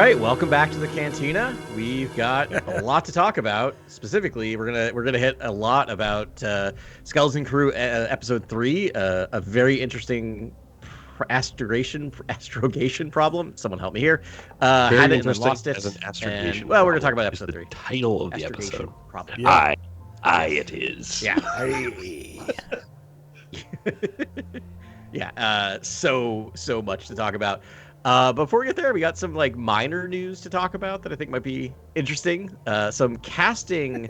right, welcome back to the Cantina. We've got a lot to talk about. Specifically, we're gonna hit a lot about Skeleton Crew episode 3, a very interesting astrogation problem. Someone help me here. Had it and then lost it. As an astrogation. And, well, we're gonna talk about episode 3. Title of the Astrogation episode. problem. Yeah. I it is. Yeah. Yeah. So much to talk about. Before we get there, we got some like minor news to talk about that I think might be interesting. Some casting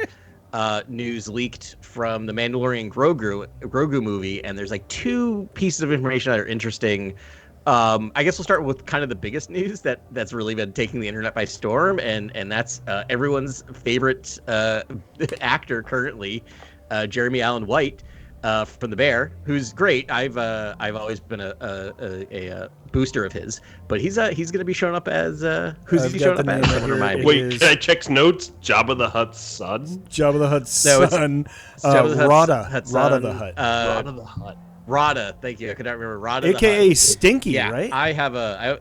news leaked from the Mandalorian Grogu movie, and there's like 2 pieces of information that are interesting. I guess we'll start with kind of the biggest news that's really been taking the internet by storm, and that's everyone's favorite actor currently, Jeremy Allen White. From The Bear, who's great. I've always been a booster of his, but he's going to be showing up as who's he showing up as? Wait, can I check notes? Jabba the Hutt's son. Jabba the Hutt's son. Rada the Hutt. Rada the Hutt. Rada, thank you. I could not remember Rada. AKA Stinky, yeah, right? I have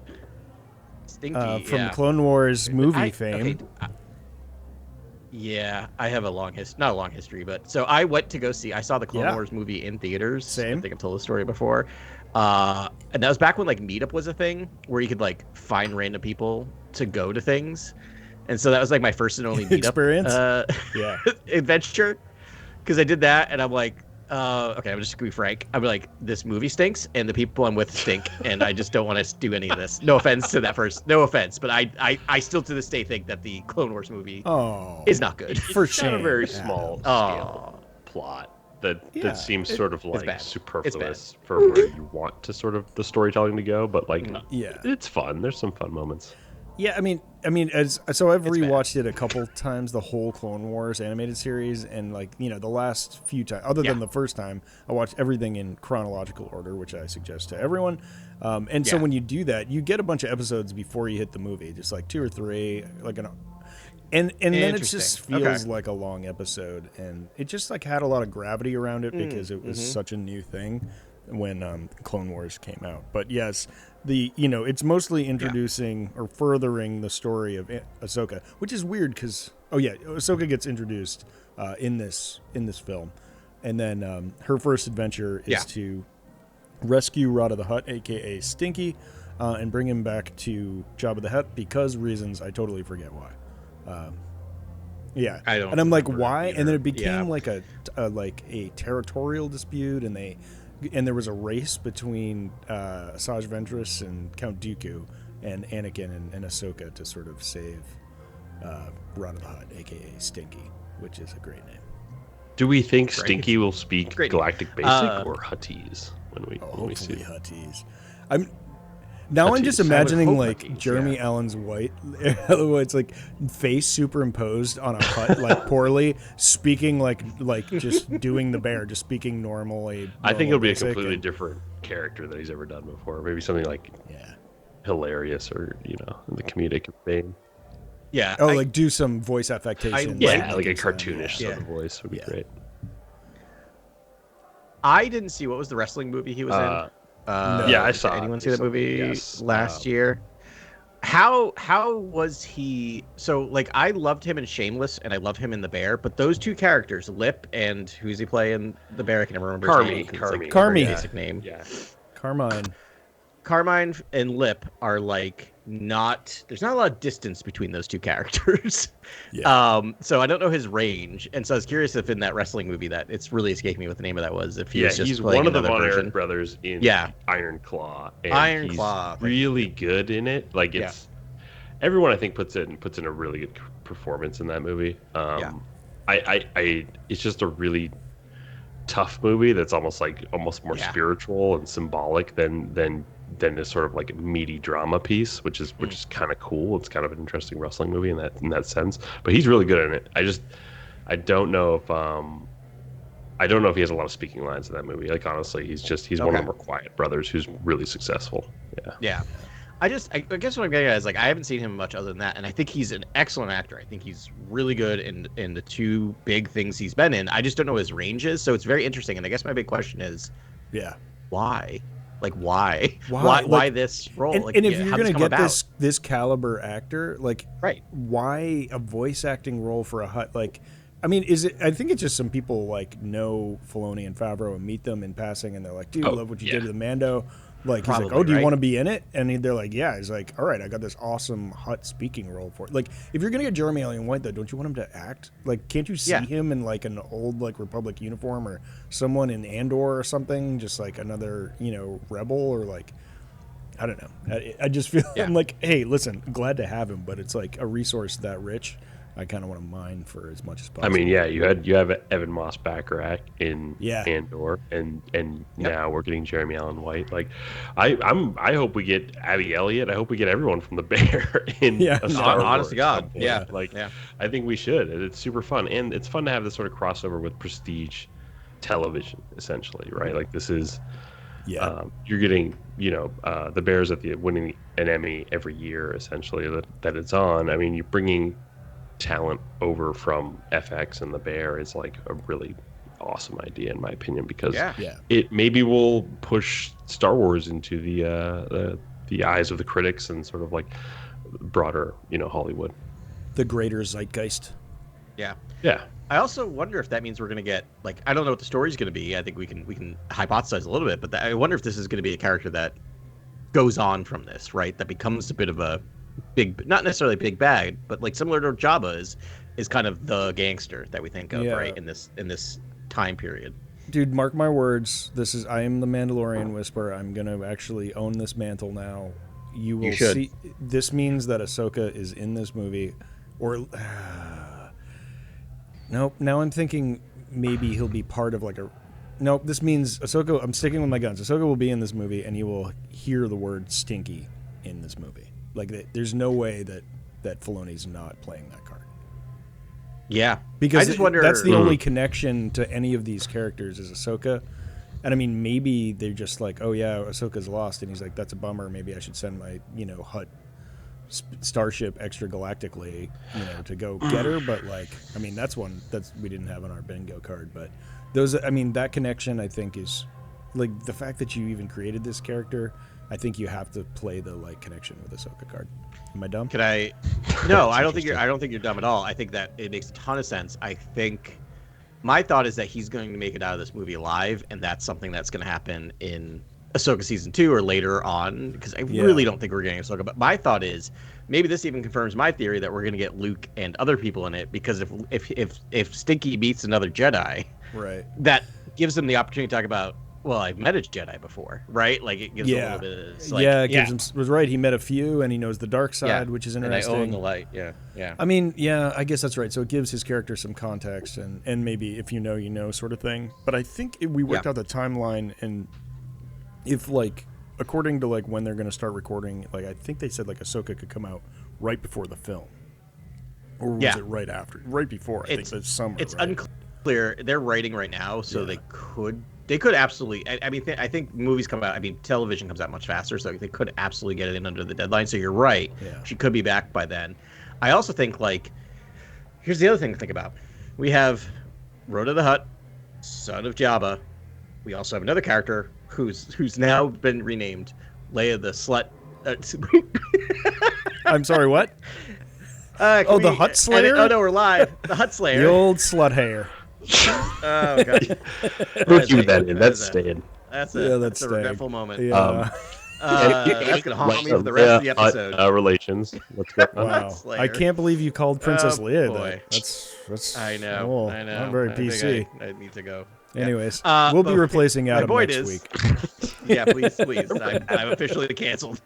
Stinky from Clone Wars movie fame. Okay. Yeah, I have not a long history, but so I went to go see. I saw the Clone Wars movie in theaters. Same. I think I've told the story before, and that was back when like Meetup was a thing, where you could like find random people to go to things, and so that was like my first and only Meetup experience. Adventure, because I did that, and I'm like, okay, I'm just gonna be frank. I'm like, this movie stinks, and the people I'm with stink, and I just don't want to do any of this. No offense to that person. No offense, but I still to this day think that the Clone Wars movie is not good. For shame. A very small scale plot that seems sort of like superfluous for where you want to sort of the storytelling to go, but like it's fun. There's some fun moments. Yeah, I mean, so I've rewatched it a couple times, the whole Clone Wars animated series, and like the last few times, other than the first time, I watched everything in chronological order, which I suggest to everyone. So when you do that, you get a bunch of episodes before you hit the movie, just like 2 or 3, like and then it just feels like a long episode, and it just like had a lot of gravity around it because it was such a new thing when Clone Wars came out. But yes, it's mostly introducing or furthering the story of Ahsoka, which is weird because Ahsoka gets introduced in this film, and then her first adventure is to rescue Rada the Hutt, aka Stinky, and bring him back to Jabba the Hutt because reasons I totally forget why. I don't. And I'm like, why? Either. And then it became like a territorial dispute, and there was a race between Asajj Ventress and Count Dooku and Anakin and Ahsoka to sort of save Rada the Hutt, a.k.a. Stinky, which is a great name. Do we think Stinky will speak Galactic Basic or Huttese when we see it? Huttese. I'm just imagining like Jeremy Allen's White, it's like face superimposed on a Hutt, like poorly speaking, like just doing the bear, just speaking normally. I think it'll be a completely different character than he's ever done before. Maybe something like hilarious or in the comedic vein. Yeah. Like do some voice affectation. Like a cartoonish sort of voice would be great. I didn't see what was the wrestling movie he was in. I saw. Did anyone see that movie last year? How was he? So like I loved him in Shameless, and I loved him in The Bear. But those 2 characters, Lip and who's he playing The Bear? I can never remember his name. Carmine. Basic name. Yeah. Carmine and Lip are like there's not a lot of distance between those 2 characters. So I don't know his range, and so I was curious if in that wrestling movie that it's really escaped me what the name of that was. If he's one of the Von Erich brothers in Iron Claw. And he's really good in it. Like it's everyone I think puts in a really good performance in that movie. It's just a really tough movie that's almost more spiritual and symbolic than this sort of like meaty drama piece, which is kind of cool. It's kind of an interesting wrestling movie in that sense. But he's really good in it. I don't know if he has a lot of speaking lines in that movie. Like honestly, he's one of the more quiet brothers who's really successful. Yeah. I guess what I'm getting at is like I haven't seen him much other than that, and I think he's an excellent actor. I think he's really good in the 2 big things he's been in. I just don't know his ranges, so it's very interesting. And I guess my big question is, why? Like why Like, this role? and, Like, and if yeah, you're how gonna this come get about? this caliber actor, like, Right. why a voice acting role for a Hutt? Like, I mean, is it? I think it's just some people like know Filoni and Favreau and meet them in passing, and they're like, "Dude, Oh, love what you yeah. did with the Mando." Like, he's like, Probably, "Oh, do you right? want to be in it?" And they're like, "Yeah." He's like, "All right, I got this awesome Hutt speaking role for it." Like, if you're gonna get Jeremy Allen White, though, don't you want him to act? Like, can't you see Yeah. him in like an old like Republic uniform or someone in Andor or something, just like another rebel or like. I don't know. I just feel Yeah. I'm like, hey, listen, glad to have him, but it's like a resource that rich. I kind of want to mine for as much as possible. I mean, yeah, you have Evan Moss Baccarat in Yeah. Andor, and Yep. now we're getting Jeremy Allen White. Like, I hope we get Abby Elliott. I hope we get everyone from the Bear in Yeah, a no. Star Wars. Honest to at God, some point. yeah, Like, yeah. I think we should. It's super fun, and it's fun to have this sort of crossover with prestige television, essentially, right? Like, this is. Yeah. You're getting, the Bears winning an Emmy every year, essentially, that it's on. I mean, you're bringing talent over from FX, and the Bear is like a really awesome idea, in my opinion, because Yeah. it maybe will push Star Wars into the eyes of the critics and sort of like broader, Hollywood. The greater zeitgeist. Yeah. Yeah. I also wonder if that means we're going to get, like, I don't know what the story's going to be. I think we can hypothesize a little bit, but I wonder if this is going to be a character that goes on from this, right? That becomes a bit of a big, not necessarily big bad, but like similar to Jabba is kind of the gangster that we think of, Yeah. right? In this time period. Dude, mark my words. I am the Mandalorian Whisperer. I'm going to actually own this mantle now. You will should. see. This means that Ahsoka is in this movie. Or. Nope. Now I'm thinking maybe he'll be part of like a. Nope. This means Ahsoka. I'm sticking with my guns. Ahsoka will be in this movie, and you will hear the word "stinky" in this movie. Like, there's no way that Filoni's not playing that card. Yeah, Because I just wonder. that's the only connection to any of these characters is Ahsoka. And I mean, maybe they're just like, oh yeah, Ahsoka's lost, and he's like, that's a bummer. Maybe I should send my Hutt starship extragalactically, to go get her. But like, I mean, that's we didn't have on our bingo card. But that connection, I think, is like the fact that you even created this character. I think you have to play the like connection with Ahsoka card. Am I dumb? Can I? No, I don't think you're dumb at all. I think that it makes a ton of sense. I think my thought is that he's going to make it out of this movie alive, and that's something that's going to happen in Ahsoka season 2 or later on, because I really don't think we're getting Ahsoka. But my thought is maybe this even confirms my theory that we're going to get Luke and other people in it, because if Stinky meets another Jedi, right, that gives him the opportunity to talk about, well, I've met a Jedi before, right? Like, it gives him a little bit of, it's like, it gives him, was right. He met a few, and he knows the dark side, which is interesting. And I own the light. Yeah. I mean, yeah, I guess that's right. So it gives his character some context, and maybe if you know sort of thing. But I think we worked out the timeline, and if like according to like when they're going to start recording, like I think they said like Ahsoka could come out right before the film, or was it right after? Right before. I think it's summer. It's right? unclear. They're writing right now, so they could absolutely. I mean, I think movies come out. I mean, television comes out much faster, so they could absolutely get it in under the deadline. So you're right. Yeah. She could be back by then. I also think, like, here's the other thing to think about. We have Rhoda the Hutt, son of Jabba. We also have another character who's now been renamed Leia the Slut. I'm sorry, what? The Hutt Slayer? Oh no, we're live. The Hutt Slayer. The old slut hair. Oh god. We'll keep that in. That's staying. That's staying. a regretful moment. Yeah. That's gonna haunt me for the rest of the episode. Relations. Let's go. Wow. Slayer. I can't believe you called Princess Leia boy. that. That's I know. Not very PC. I need to go. Anyways, we'll be replacing Adam point next is, week. Yeah, please. I'm officially canceled.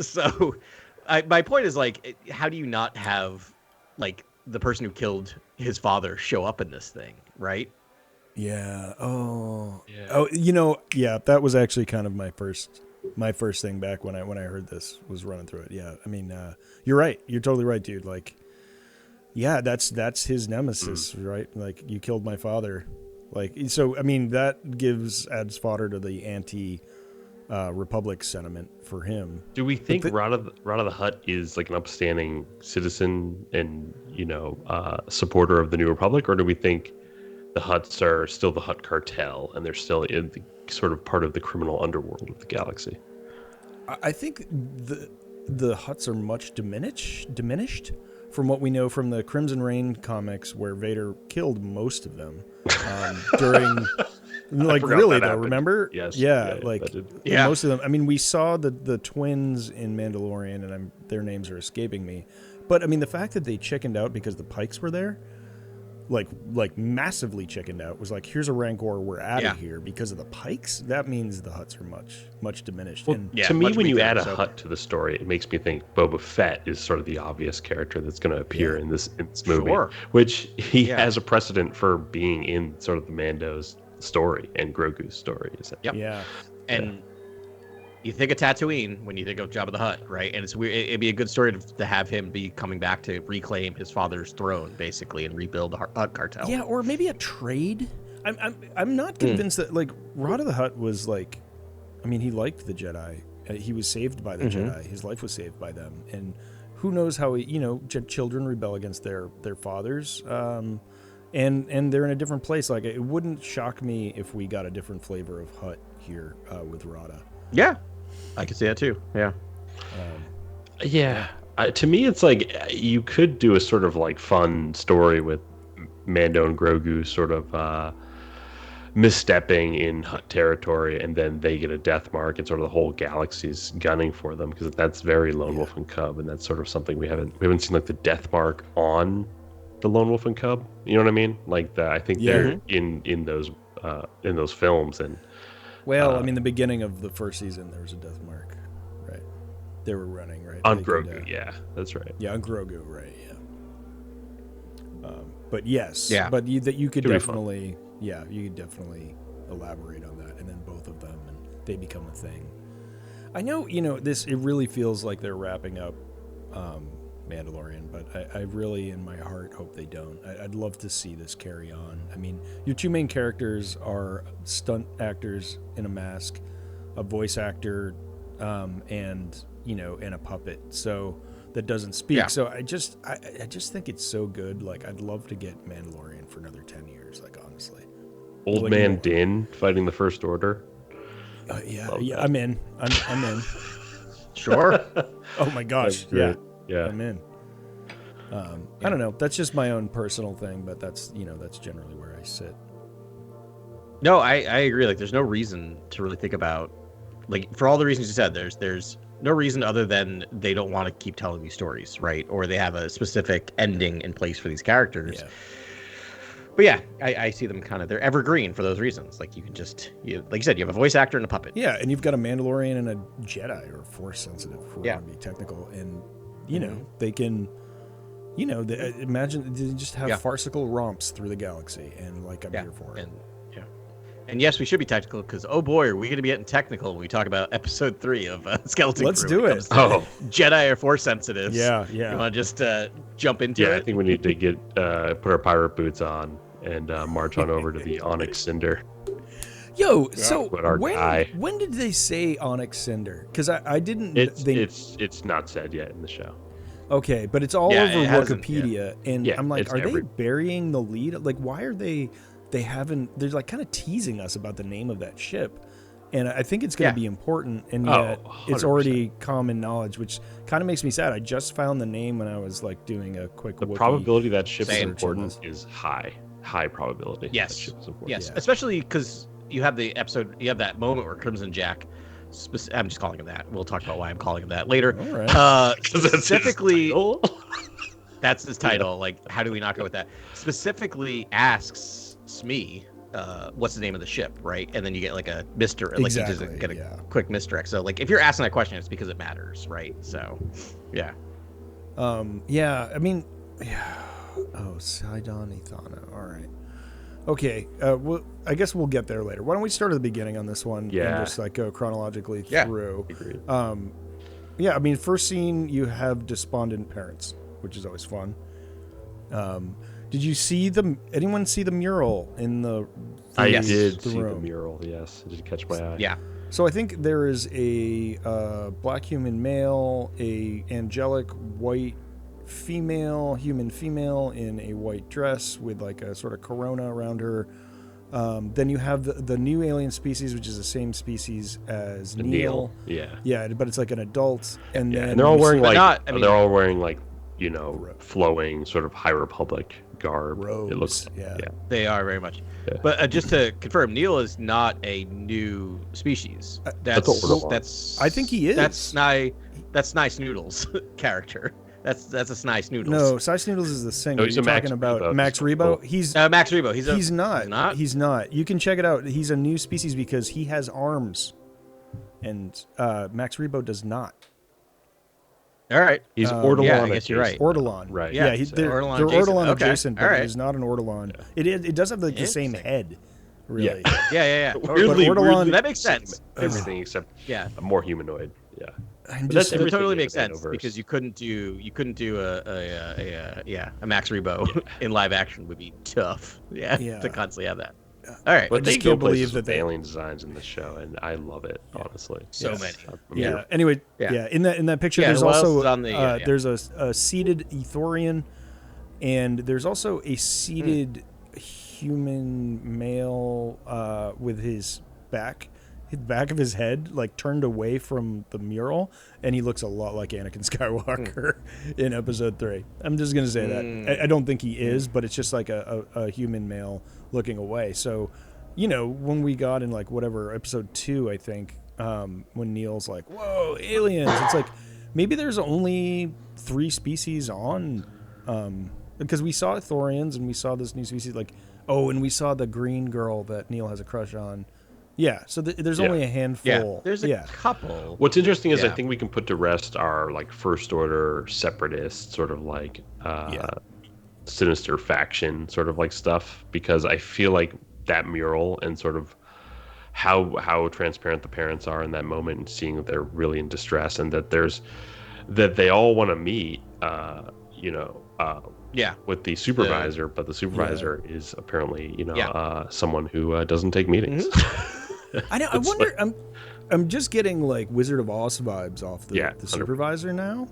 So, my point is, like, how do you not have, like, the person who killed his father show up in this thing, right? Yeah. Oh. Yeah. Oh. Yeah. That was actually kind of my first thing back when I heard this was running through it. Yeah. I mean, you're right. You're totally right, dude. Like, yeah, that's his nemesis, right? Like, you killed my father. Like, so I mean, that adds fodder to the anti-Republic sentiment for him. Do we think Rana the Hutt is like an upstanding citizen and supporter of the New Republic, or do we think the Hutts are still the Hutt cartel, and they're still in the sort of part of the criminal underworld of the galaxy. I think the Hutts are much diminished from what we know from the Crimson Reign comics, where Vader killed most of them during. Like really though, happened. Remember? Yes. Yeah, most of them. I mean, we saw the twins in Mandalorian, and their names are escaping me. But I mean, the fact that they chickened out because the Pikes were there, like massively chickened out, was like, here's a Rancor, we're out of here because of the Pikes. That means the Hutts are much diminished. Well, to me, when you add a Hutt to the story, it makes me think Boba Fett is sort of the obvious character that's going to appear in this movie, which he has a precedent for being in sort of the Mando's story and Grogu's story. Yep. Yeah. And you think of Tatooine when you think of Jabba the Hutt, right? And it's weird. It'd be a good story to have him be coming back to reclaim his father's throne, basically, and rebuild the Hutt cartel. Yeah, or maybe a trade. I'm not convinced that like Rada the Hutt was like, I mean, he liked the Jedi. He was saved by the Jedi. His life was saved by them, and who knows how children rebel against their fathers. And they're in a different place. Like, it wouldn't shock me if we got a different flavor of Hutt here with Rada. Yeah, I could see that too. Yeah. To me, it's like you could do a sort of like fun story with Mando and Grogu sort of misstepping in Hutt territory, and then they get a death mark, and sort of the whole galaxy's gunning for them, because that's very Lone Wolf and Cub, and that's sort of something we haven't seen, like the death mark on the Lone Wolf and Cub, you know what I mean? Like I think they're in those films, and I mean, the beginning of the first season there was a death mark, right? They were running right on Grogu, that's right. Yeah, on Grogu, right? Yeah. But yes, but you could definitely, you could definitely elaborate on that, and then both of them, and they become a thing. I know, this. It really feels like they're wrapping up Mandalorian, but I really, in my heart, hope they don't. I'd love to see this carry on. I mean, your two main characters are stunt actors in a mask, a voice actor, and a puppet. So that doesn't speak. Yeah. So I just think it's so good. Like, I'd love to get Mandalorian for another 10 years. Like, honestly, Old Man Din fighting the First Order. I'm in. I'm in. Sure. Oh my gosh. Yeah. I'm in. I don't know. That's just my own personal thing, but that's generally where I sit. No, I agree. Like, there's no reason to really think about, like, for all the reasons you said, there's no reason other than they don't want to keep telling these stories, right? Or they have a specific ending in place for these characters. Yeah. But yeah, I see them kind of, they're evergreen for those reasons. Like, you can just, like you said, you have a voice actor and a puppet. Yeah, and you've got a Mandalorian and a Jedi, or Force sensitive, if we're going to be technical. And, they can, imagine they just have farcical romps through the galaxy, and like, I'm here for it. And yes, we should be technical, because oh boy, are we going to be getting technical when we talk about episode 3 of Skeleton Let's Crew. Do it. Jedi or Force sensitives. Yeah. You want to just jump into it? Yeah, I think we need to get put our pirate boots on and march on over to the Onyx Cinder. Yo, so when did they say Onyx Cinder? Because I didn't. It's not said yet in the show. Okay, but it's all over Wikipedia, and I'm like, are they burying the lead? Like, why are they? They're like kind of teasing us about the name of that ship, and I think it's going to be important, and yet it's already common knowledge, which kind of makes me sad. I just found the name when I was like doing a quick. The probability that ship is important is high probability. Yes, that ship is important. Yes, especially because you have that moment where Crimson Jack. I'm just calling him that. We'll talk about why I'm calling him that later. All right. Specifically, that's his title. Like, how do we not go with that? Specifically asks Smee, what's the name of the ship, right? And then you get like a Mr. Like, you just get a quick misdirect. So like, if you're asking that question, it's because it matters, right? So, yeah. I mean, Sidon Ethana. All right. Okay. I guess we'll get there later. Why don't we start at the beginning on this one? Yeah. And just like go chronologically through. Agreed. I mean, first scene, you have despondent parents, which is always fun. Did you see anyone see the mural in the I did see the mural, yes. It did catch my eye. Yeah. So I think there is a black human male, a angelic white human female in a white dress with like a sort of corona around her. Then you have the new alien species, which is the same species as Neil. Yeah, but it's like an adult, and then and they're all wearing they're all wearing like flowing sort of High Republic garb. Robes, it looks they are very much. Yeah. But just to confirm, Neil is not a new species. That's I think he is. That's Nice Noodles character. That's a Snice Noodles. No, Snice Noodles is the singer. No, he's You're talking about Max Rebo. He's Max Rebo. He's not. You can check it out. He's a new species because he has arms, and Max Rebo does not. All right. He's Ortolan. Yeah, I guess you're right. Ortolan. Right. Yeah, they're Ortolan adjacent, but right. he's not an Ortolan. It does have like the same head, really. Yeah. Weirdly, that makes sense. Everything except a more humanoid. Yeah. That totally makes sense because you couldn't do a Max Rebo in live action would be tough. Yeah. To constantly have that. All right. But they can't believe that alien designs in this show, and I love it honestly. So many. Yeah. Anyway. Yeah. In that picture, there's also there's a seated Ethorian, and there's also a seated human male with his back of his head like turned away from the mural, and he looks a lot like Anakin Skywalker in episode 3. I'm just gonna say that. I don't think he is, but it's just like a human male looking away. So when we got in like whatever episode 2, I think, when Neil's like, whoa, aliens, it's like maybe there's only 3 species on, because we saw Thorians and we saw this new species, like, and we saw the green girl that Neil has a crush on. Yeah, so there's only a handful. Yeah, there's a couple. What's interesting is I think we can put to rest our like first order separatist sort of like sinister faction sort of like stuff, because I feel like that mural and sort of how transparent the parents are in that moment and seeing that they're really in distress and that they all want to meet with the supervisor, but the supervisor is apparently someone who doesn't take meetings. I know. I wonder. I'm just getting like Wizard of Oz vibes off the supervisor now.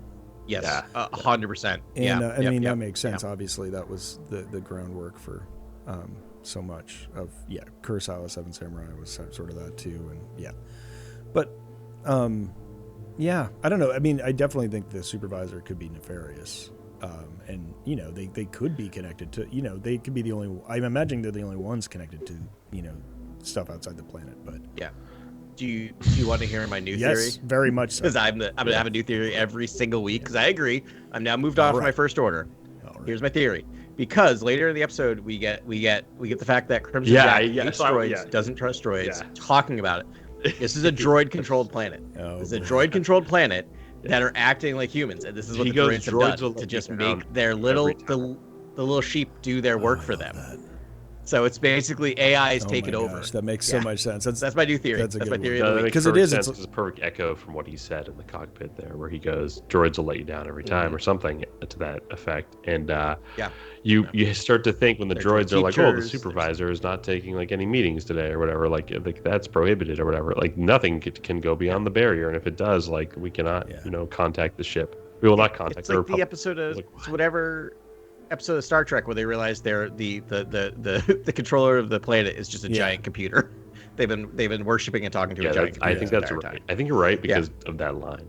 Yes, 100%. And I mean that makes sense. Obviously, that was the groundwork for so much of Kurosawa Seven Samurai was sort of that too, and but I don't know. I mean, I definitely think the supervisor could be nefarious. And they could be connected to they could be the only. I'm imagining they're the only ones connected to stuff outside the planet. But do you want to hear my new theory? Yes, very much so. Because I'm gonna have a new theory every single week. Because I agree. I'm now moved on from my first order. Here's my theory. Because later in the episode we get the fact that Crimson Jack hates droids, doesn't trust droids, talking about it. This is a droid controlled planet. This is a droid controlled planet that are acting like humans, and this is what the droids have done to just make their the little sheep do their work for them. So it's basically AI's taken over. Gosh, that makes so much sense. That's my new theory. That's my theory. Because it's a perfect echo from what he said in the cockpit there, where he goes, "Droids will let you down every time," or something to that effect. And you start to think when the droids are like, "Oh, the supervisor is not taking like any meetings today or whatever," like that's prohibited or whatever. Like nothing can go beyond the barrier, and if it does, like we cannot, contact the ship. We will not contact. It's like the episode of whatever episode of Star Trek where they realize they're the controller of the planet is just a giant computer. They've been worshiping and talking to a giant computer. I think that's right. I think you're right because of that line.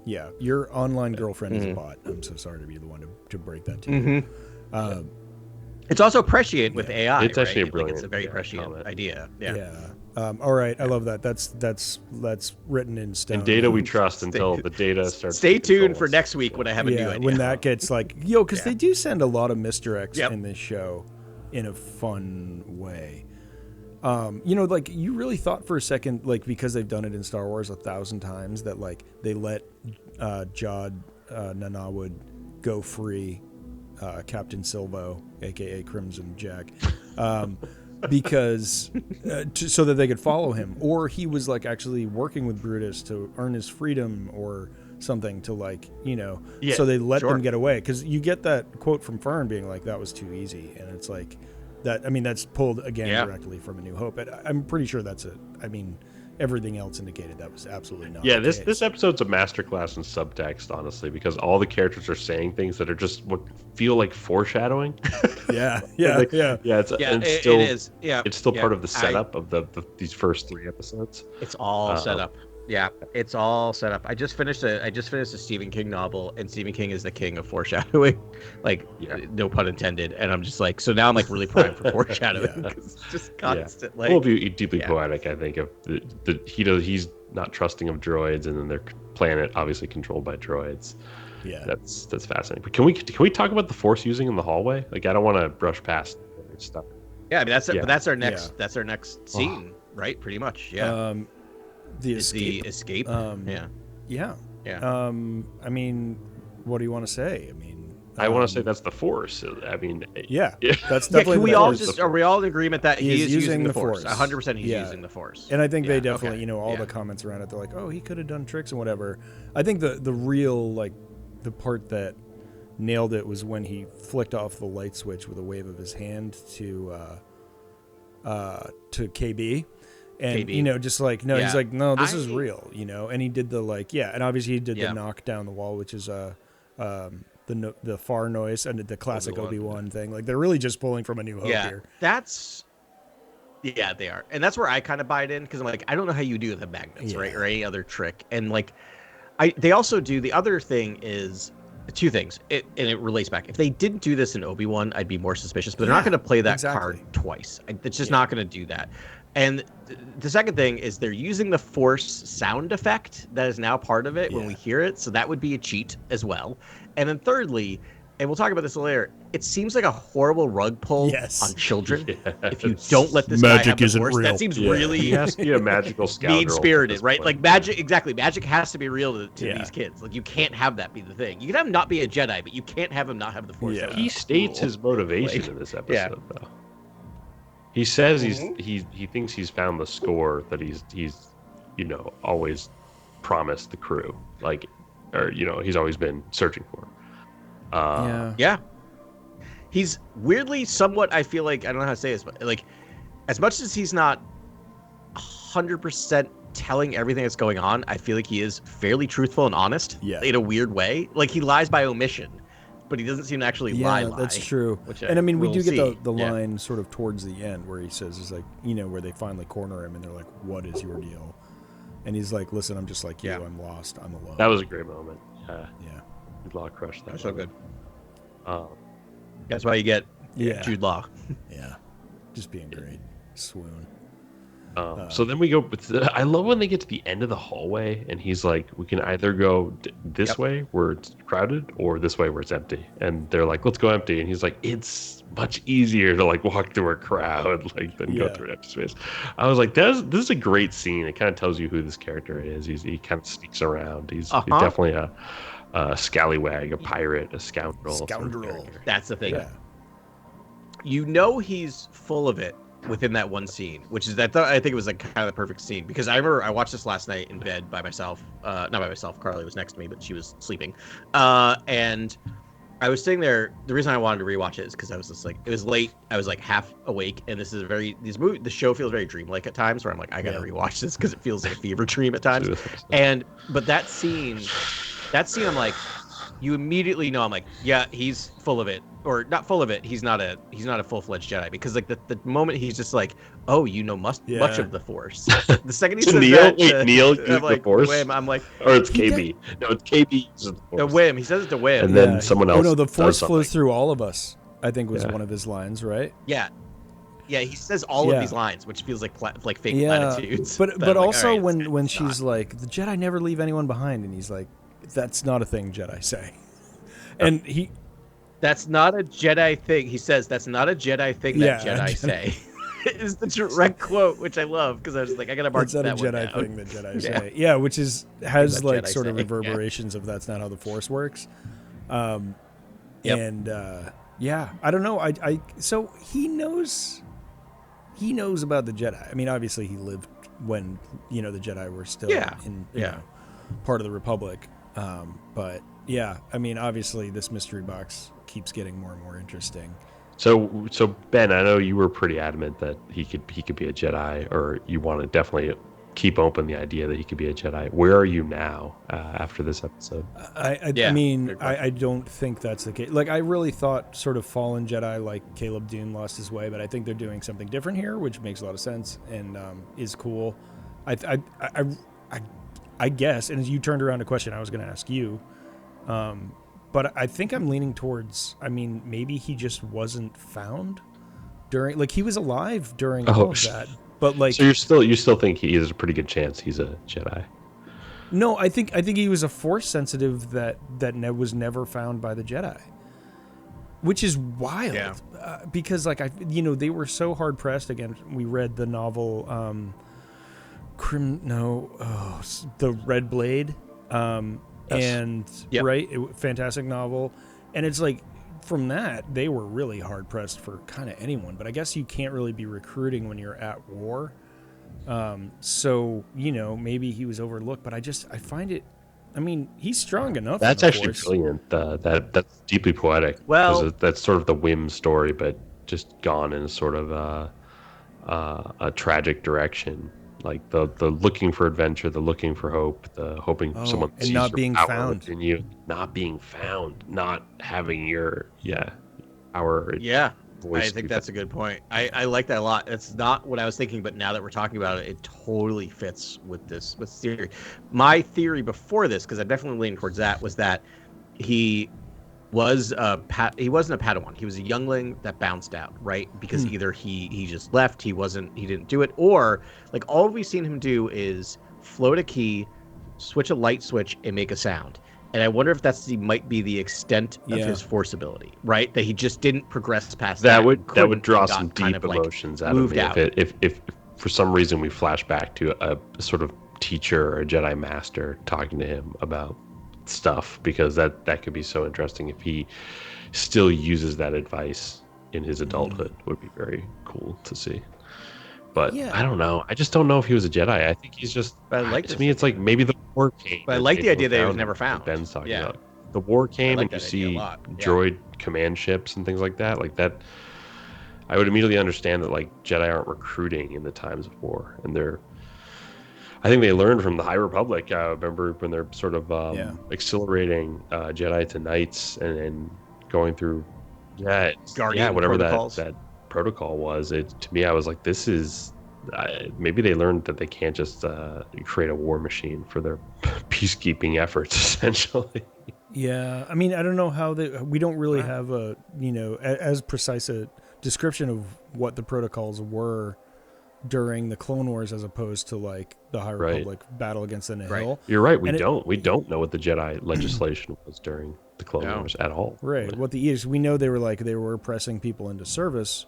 Yeah, your online girlfriend is a bot. I'm so sorry to be the one to break that to you. It's also prescient with AI. It's actually a brilliant. It's a very prescient idea. Yeah. All right, I love that. That's written in stone. And data we trust until the data starts. Stay tuned for next week when I have a new idea. When that gets like, because they do send a lot of misdirects in this show, in a fun way. Like you really thought for a second, like because they've done it in Star Wars 1,000 times, that like they let Jod Nanawood go free, Captain Silvo, aka Crimson Jack. Because so that they could follow him, or he was like actually working with Brutus to earn his freedom or something to so they let them get away, because you get that quote from Fern being like, that was too easy, and it's like that. I mean, that's pulled again directly from A New Hope, but I'm pretty sure that's it. I mean, everything else indicated that was absolutely not. Yeah, the this episode's a masterclass in subtext, honestly, because all the characters are saying things that are just what feel like foreshadowing. Yeah. It's still, it is. Yeah, it's still yeah. part of the setup of these first 3 episodes. It's all set up. Yeah, it's all set up. I just finished a Stephen King novel, and Stephen King is the king of foreshadowing, like no pun intended. And I'm just like, so now I'm like really primed for foreshadowing because it's just constant. Like, will be deeply poetic, I think. Of he's not trusting of droids, and then their planet obviously controlled by droids. Yeah, that's fascinating. But can we talk about the Force using in the hallway? Like, I don't want to brush past stuff. Yeah, I mean that's our next scene, right? Pretty much. Yeah. The escape. Yeah. I mean, what do you want to say? I mean, I want to say that's the Force. I mean, that's definitely. Can we all are we all in agreement that he is using the Force? 100%. He's using the Force. And I think they definitely, all the comments around it, they're like, oh, he could have done tricks and whatever. I think the real the part that nailed it was when he flicked off the light switch with a wave of his hand to KB. And, KB. Just like, no, he's like, no, this is real, and he did the and obviously he did the knock down the wall, which is the far noise and the classic Obi-Wan thing. Like, they're really just pulling from A New Hope here. They are. And that's where I kind of buy it in, because I'm like, I don't know how you do the magnets, right? Or any other trick. And like, they also do, the other thing is, 2 things, and it relates back. If they didn't do this in Obi-Wan, I'd be more suspicious, but they're not going to play that card twice. It's just not going to do that. And the second thing is they're using the Force sound effect that is now part of it when we hear it. So that would be a cheat as well. And then thirdly, and we'll talk about this later, it seems like a horrible rug pull on children. If you don't let this magic guy have the isn't Force, real. that seems really he has to be a magical scoundrel, mean-spirited, right? Like magic has to be real to these kids. Like, you can't have that be the thing. You can have him not be a Jedi, but you can't have him not have the Force. Yeah. He states his motivation in this episode, though. He says he thinks he's found the score that he's always promised the crew, he's always been searching for. He's weirdly somewhat, I feel like, I don't know how to say this, but like, as much as he's not 100% telling everything that's going on, I feel like he is fairly truthful and honest in a weird way. Like, he lies by omission, but he doesn't seem to actually lie. That's true. And I mean, we do get the line sort of towards the end where he says, is like, where they finally corner him and they're like, what is your deal? And he's like, listen, I'm just like you. I'm lost. I'm alone. That was a great moment. Yeah. Jude Law crushed that. That's so good. That's why you get Jude Law. Just being great. Swoon. So then we go. I love when they get to the end of the hallway, and he's like, "We can either go this way where it's crowded, or this way where it's empty." And they're like, "Let's go empty." And he's like, "It's much easier to walk through a crowd than go through an empty space." I was like, "This is a great scene. It kind of tells you who this character is. He kind of sneaks around. He's definitely a scallywag, a pirate, a scoundrel. That's the thing. He's full of it within that one scene, which is I think it was like kind of the perfect scene, because I remember I watched this last night in bed by myself. Not by myself. Carly was next to me, but she was sleeping. And I was sitting there. The reason I wanted to rewatch it is because I was just like, it was late. I was like half awake, and this is the show feels very dreamlike at times, where I'm like, I gotta rewatch this because it feels like a fever dream at times. But that scene, I'm like, you immediately know, I'm like, yeah, he's full of it, or not full of it. He's not a full-fledged Jedi, because like the moment he's just like, oh, much of the Force. The second he says Neil used the Force. Whim, I'm like, or it's KB. No, it's KB uses the Force. Whim. He says it to Whim, and then someone else. Oh no, the Force flows through all of us, I think was one of his lines, right? Yeah, he says all of these lines, which feels like fake platitudes. But also when she's like, the Jedi never leave anyone behind, and he's like, that's not a thing Jedi say. And that's not a Jedi thing. He says that's not a Jedi thing that Jedi say. Is the direct quote, which I love, because I was like, I gotta mark that one down. That's not a Jedi thing that Jedi say. Yeah, which has like sort of reverberations of that's not how the Force works. And I don't know. So he knows about the Jedi. I mean, obviously he lived when the Jedi were still in part of the Republic. But yeah, I mean, obviously this mystery box keeps getting more and more interesting. So Ben, I know you were pretty adamant that he could be a Jedi, or you want to definitely keep open the idea that he could be a Jedi. Where are you now after this episode? I mean, I don't think that's the case. Like, I really thought sort of Fallen Jedi, like Caleb Dune lost his way, but I think they're doing something different here, which makes a lot of sense and is cool. I guess, and as you turned around a question I was going to ask you, but I think I'm leaning towards, I mean, maybe he just wasn't found during, like, he was alive during all of that. But like, so you still think he is a pretty good chance he's a Jedi? No, I think he was a Force sensitive that was never found by the Jedi, which is wild. Because like they were so hard pressed. Again, we read the novel, the Red Blade, fantastic novel, and it's like, from that, they were really hard pressed for kind of anyone, but I guess you can't really be recruiting when you're at war. So, maybe he was overlooked, but I find it, I mean, he's strong enough. That's actually brilliant. That's deeply poetic. Well, that's sort of the whim story, but just gone in sort of a tragic direction. Like the looking for adventure, the looking for hope, the hoping someone sees not your being power found within you, not being found, not having your voice. I think that's a good point. I like that a lot. It's not what I was thinking, but now that we're talking about it, it totally fits with this theory. My theory before this, because I definitely leaned towards that, was that he wasn't a Padawan. He was a youngling that bounced out, right? Because either he just left, he didn't do it, or like all we've seen him do is float a key, switch a light switch, and make a sound. And I wonder if might be the extent of his Force ability, right? That he just didn't progress past that. That would draw some deep emotions out of me. If for some reason we flash back to a sort of teacher or a Jedi master talking to him about stuff, because that could be so interesting. If he still uses that advice in his adulthood, would be very cool to see. But I don't know. I just don't know if he was a Jedi. I think he's just. To me, it's like maybe the war came. But I like the idea that he was never found. Ben's talking about the war came, and you see droid command ships and things like that. Like that, I would immediately understand that like Jedi aren't recruiting in the times of war, and I think they learned from the High Republic. I remember when they're sort of accelerating Jedi to knights and going through, whatever that protocol was. To me, I was like, this is maybe they learned that they can't just create a war machine for their peacekeeping efforts, essentially. Yeah, I mean, I don't know how we don't really have a as precise a description of what the protocols were during the Clone Wars as opposed to like the High Republic battle against the Nihil. You're right. We don't know what the Jedi legislation was during the Clone Wars at all. Right. What the edicts, we know they were pressing people into service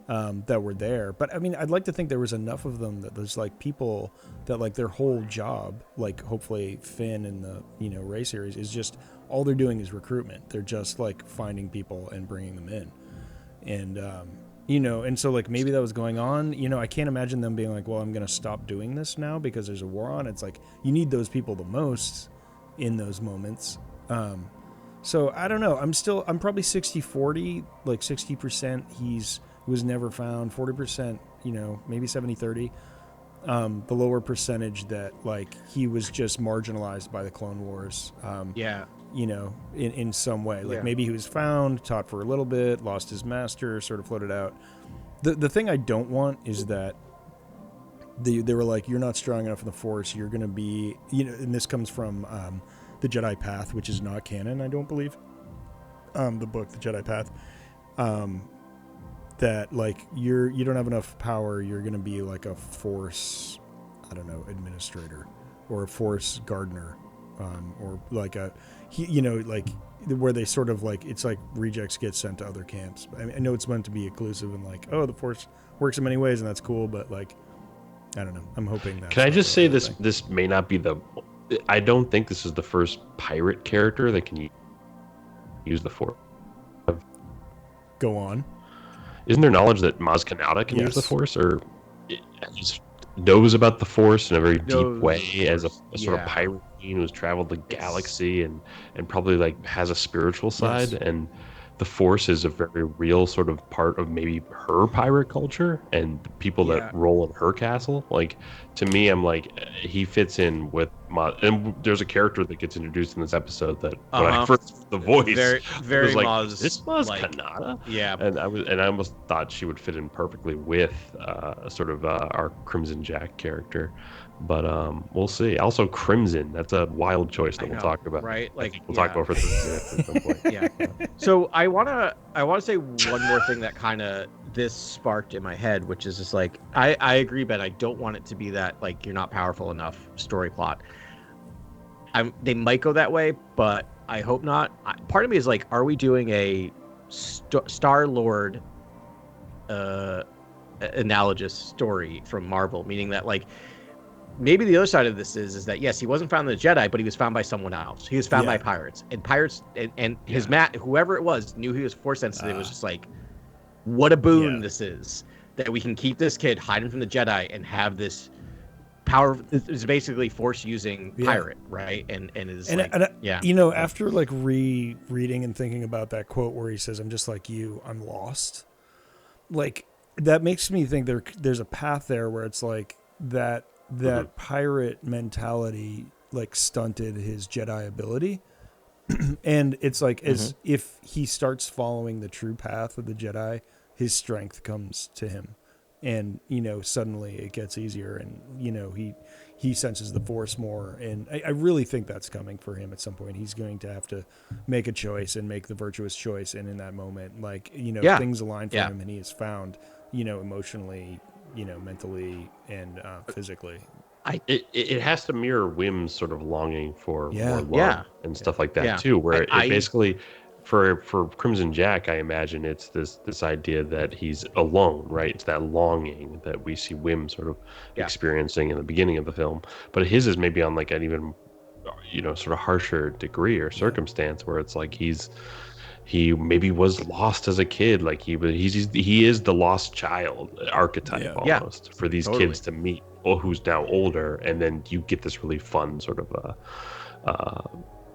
that were there. But I mean, I'd like to think there was enough of them that there's like people that like their whole job, like hopefully Finn in the Rey series, is just all they're doing is recruitment. They're just like finding people and bringing them in, and and so like maybe that was going on. I can't imagine them being like, well, I'm going to stop doing this now because there's a war on. It's like you need those people the most in those moments. So I don't know. I'm probably 60-40, like 60% he was never found, 40%, maybe 70-30. The lower percentage that like he was just marginalized by the Clone Wars. In some way, like maybe he was found, taught for a little bit, lost his master, sort of floated out. The thing I don't want is that they were like, you're not strong enough in the Force, you're going to be, and this comes from the Jedi Path, which is not canon, I don't believe. The book, The Jedi Path, that like you don't have enough power, you're going to be like a Force, I don't know, administrator or a Force gardener, or like like where they sort of like, it's like rejects get sent to other camps. I mean, I know it's meant to be inclusive and like, the Force works in many ways and that's cool, but like, I don't know. I'm hoping that. Can I just say this? This may not be I don't think this is the first pirate character that can use the Force. Go on. Isn't there knowledge that Maz Kanata can use the Force, or just knows about the Force in a very deep way as a sort of pirate who's traveled the galaxy and probably like has a spiritual side? And the Force is a very real sort of part of maybe her pirate culture and the people that roll in her castle. Like, to me, I'm like, he fits in with and there's a character that gets introduced in this episode that when I first heard the voice, very I was like, Maz, is this Maz like, Kanata? Yeah. And I almost thought she would fit in perfectly with sort of our Crimson Jack character. But we'll see. Also, Crimson, that's a wild choice that we'll talk about. Right? Like, we'll talk about for 30 minutes at some point. Yeah. So I wanna say one more thing that kind of this sparked in my head, which is just like, I agree, Ben. I don't want it to be that like you're not powerful enough story plot. They might go that way, but I hope not. Part of me is like, are we doing a Star-Lord analogous story from Marvel, meaning that like, maybe the other side of this is that yes, he wasn't found in the Jedi, but he was found by someone else. He was found by pirates, and pirates and his whoever it was knew he was Force sensitive. Was just like, what a boon this is, that we can keep this kid hiding from the Jedi and have this power. Is basically Force using pirate, right? And you know, after like rereading and thinking about that quote where he says, "I'm just like you, I'm lost," like that makes me think there's a path there where it's like that pirate mentality like stunted his Jedi ability. And it's like, as if he starts following the true path of the Jedi, his strength comes to him, and you know, suddenly it gets easier, and you know, he senses the Force more. And I really think that's coming for him at some point. He's going to have to make a choice and make the virtuous choice, and in that moment, like, you know, things align for him, and he is found, you know, emotionally, you know, mentally and physically. It has to mirror Wim's sort of longing for more love and stuff like that too, where it basically for Crimson Jack, I imagine it's this idea that he's alone, right? It's that longing that we see Wim sort of experiencing in the beginning of the film, but his is maybe on like an even, you know, sort of harsher degree or circumstance, where it's like he maybe was lost as a kid, like he is the lost child archetype almost for these kids to meet, who's now older, and then you get this really fun sort of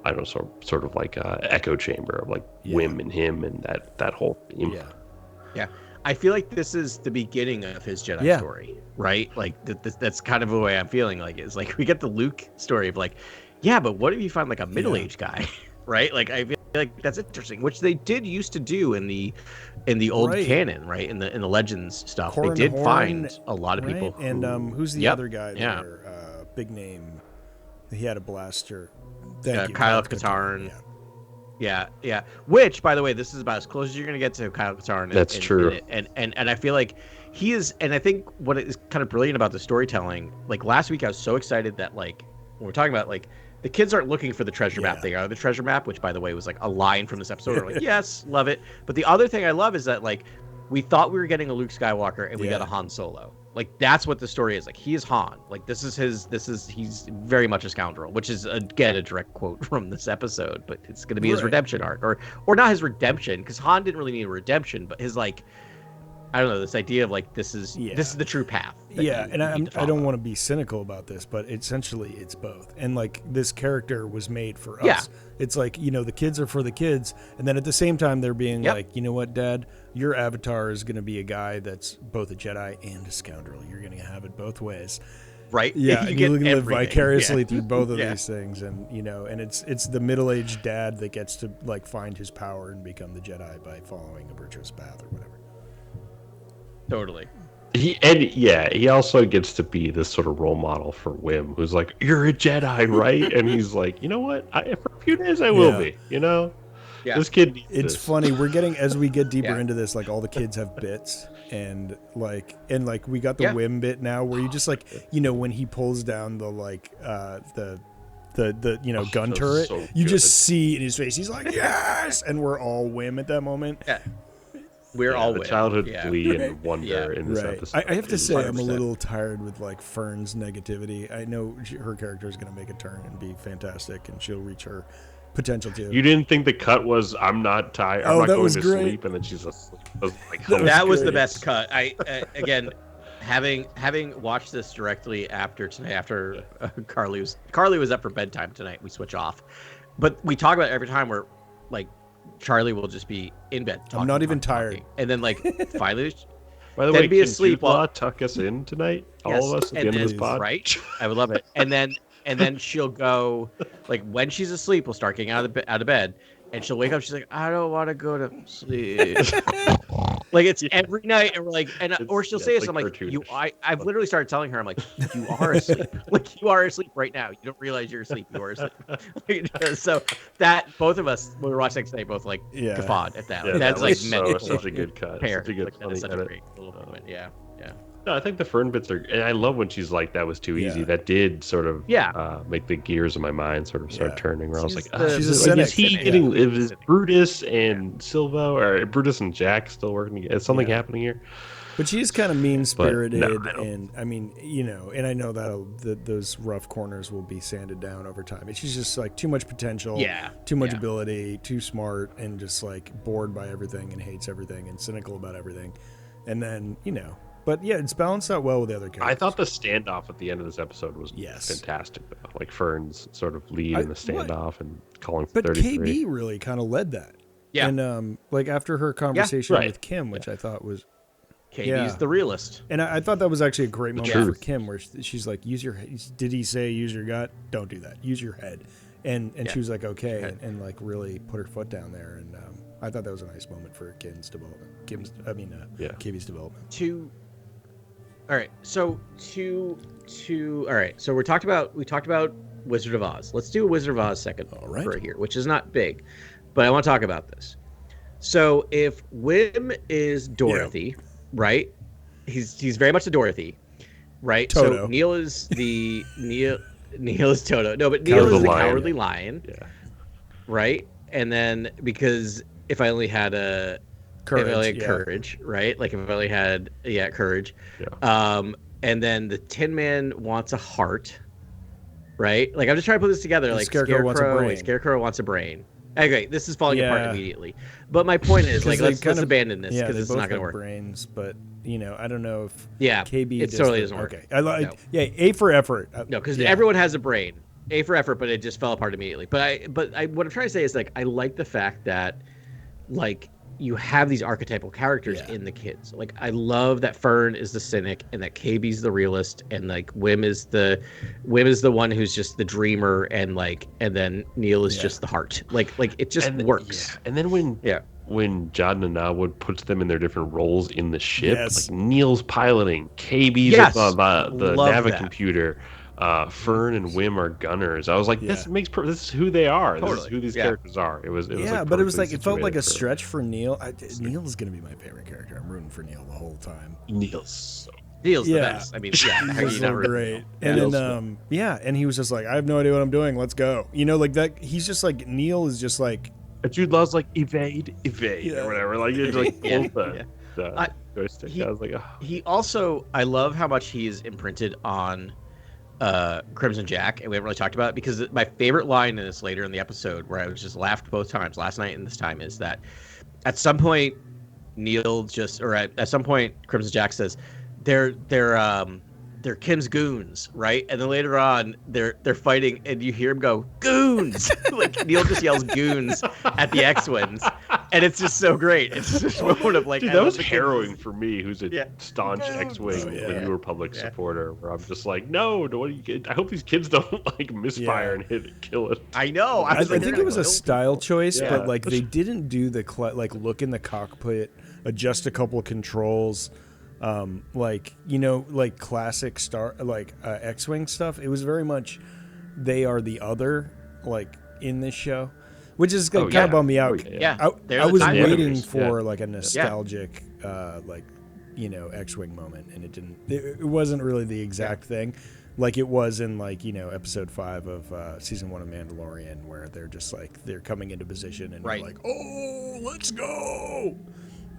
I don't know, sort of like echo chamber of like Wim and him and that whole theme. I feel like this is the beginning of his Jedi story, right? Like that's kind of the way I'm feeling. Like, it's like we get the Luke story of like, but what if you find like a middle-aged guy, right? Like, I feel like that's interesting, which they did used to do in the old canon, right? In the Legends stuff, they did find a lot of people. And who's the other guy there? Big name. He had a blaster. Kyle Katarn. Yeah. Which, by the way, this is about as close as you're going to get to Kyle Katarn. That's true. And I feel like he is, and I think what is kind of brilliant about the storytelling, like last week I was so excited that like, when we're talking about like, the kids aren't looking for the treasure map. They are the treasure map, which by the way was like a line from this episode. We're like, yes, love it. But the other thing I love is that like, we thought we were getting a Luke Skywalker and we got a Han Solo. Like, that's what the story is. Like, he is Han. Like, he's very much a scoundrel, which is again a direct quote from this episode, but it's going to be his redemption arc, or not his redemption, because Han didn't really need a redemption, but his like, I don't know, this idea of like, this is the true path. And I don't want to be cynical about this, but essentially it's both. And like, this character was made for us. It's like, you know, the kids are for the kids, and then at the same time they're being like, you know what, Dad, your avatar is going to be a guy that's both a Jedi and a scoundrel. You're going to have it both ways. Right. Yeah. And you can live vicariously through both of these things. And, you know, and it's the middle-aged dad that gets to like find his power and become the Jedi by following a virtuous path or whatever. Totally. He also gets to be this sort of role model for Wim, who's like, you're a Jedi, right? And he's like, you know what? For a few days I will be, you know? This kid needs It's this. funny. We're getting, as we get deeper into this, like all the kids have bits, and we got the Wim bit now where you just like, you know, when he pulls down the like the you know, gun turret, you just see in his face, he's like, yes, and we're all Wim at that moment. We're all the childhood glee and wonder in this episode. I have to say, 100%. I'm a little tired with like Fern's negativity. I know her character is going to make a turn and be fantastic, and she'll reach her potential too. You didn't think the cut was "I'm not tired, I'm not going to sleep," and then she's asleep. That was the best cut. Again, having watched this directly after tonight, after Carly was up for bedtime tonight, we switch off. But we talk about it every time we're like, Charlie will just be in bed. I'm not even tired. And then like finally, By the then way, be can asleep Jude Law while tuck us in tonight? Yes, All of us at the and end of this then- pod? right? I would love it. And then she'll go like when she's asleep, we'll start getting out of bed, and she'll wake up. She's like, I don't want to go to sleep. Like it's every night, and we're like, or she'll say this. I'm like, I've literally started telling her, I'm like, you are asleep. Like you are asleep right now. You don't realize you're asleep. You are asleep. So that both of us when we were watching next night, both like guffawed at that. Yeah, Like, that's that like was meant such a good cut. pair. Such a good Like, that funny is such a edit. great little moment. Yeah. No, I think the Fern bits are, and I love when she's like, "That was too easy." Yeah. That did sort of, Yeah. make the gears of my mind sort of start turning. Where I was She's like, the- She's a is cynic. he Cynic. getting? Yeah. Is Brutus and Silva, or Brutus and Jack still working together? Is something happening here? But she's kind of mean-spirited, But, no, I don't. and I mean, and I know that those rough corners will be sanded down over time. And she's just like too much potential, too much ability, too smart, and just like bored by everything and hates everything and cynical about everything. And then but yeah, it's balanced out well with the other characters. I thought the standoff at the end of this episode was fantastic, though. Like Fern's sort of lead in the standoff and calling for But 33. KB really kind of led that. Yeah. And like after her conversation right. with Kim, which I thought was. KB's the realist. And I thought that was actually a great moment truth. for Kim, where she's like, "Use your." Did he say use your gut? Don't do that. Use your head. And she was like, "Okay," and like really put her foot down there. And I thought that was a nice moment for KB's development. KB's development. All right. So all right. So we talked about Wizard of Oz. Let's do a Wizard of Oz second for here, which is not big, but I want to talk about this. So if Wim is Dorothy, right? He's very much a Dorothy, right? Toto. So Neil is Neil is Toto. No, but Neil is the cowardly lion. Yeah. Right? And then because if I only had courage, right? Like if I only had courage. Yeah. And then the Tin Man wants a heart, right? Like I'm just trying to put this together. Like Scarecrow wants a brain. Like Scarecrow wants a brain. Okay, this is falling apart immediately. But my point is, like, let's abandon this because it's not going to work. Brains, but I don't know if KB it totally doesn't work. Okay, I like A for effort. No, because everyone has a brain. A for effort, but it just fell apart immediately. But I what I'm trying to say is like I like the fact that like you have these archetypal characters in the kids. Like I love that Fern is the cynic and that KB's the realist and like Wim is the one who's just the dreamer and then Neil is just the heart. Like it just works. Yeah. And then when Jad and Nawood puts them in their different roles in the ship, like Neil's piloting, KB's the navicomputer, Fern and Wim are gunners. I was like, this is who they are. Totally. This is who these characters are. It was but it was like it felt like a stretch for Neil. Neil is going to be my favorite character. I'm rooting for Neil the whole time. Neil's the best. I mean, how he's so great. And then and he was just like, I have no idea what I'm doing. Let's go. Like that. He's just like Neil is just like. Jude Law's like evade or whatever. Like it's like the joystick. I was like, he also I love how much he's imprinted on Crimson Jack, and we haven't really talked about it because my favorite line in this later in the episode where I was just laughed both times last night and this time is that at some point at some point Crimson Jack says they're Kim's goons, right? And then later on they're fighting and you hear him go goons. Like Neil just yells goons at the X-Wings and it's just so great. It's just a moment of like dude, that was harrowing for me who's a staunch X-Wing the New Republic supporter where I'm just like no I hope these kids don't like misfire and hit and kill it. I know I think it was a style choice but like they didn't do the like look in the cockpit, adjust a couple of controls, like classic star X-Wing stuff. It was very much they are the other like in this show, which is kind of bummed me out. I was waiting for like a nostalgic X-Wing moment, and it wasn't really the exact thing like it was in episode 5 of season 1 of Mandalorian, where they're just like they're coming into position and you're like, oh, let's go.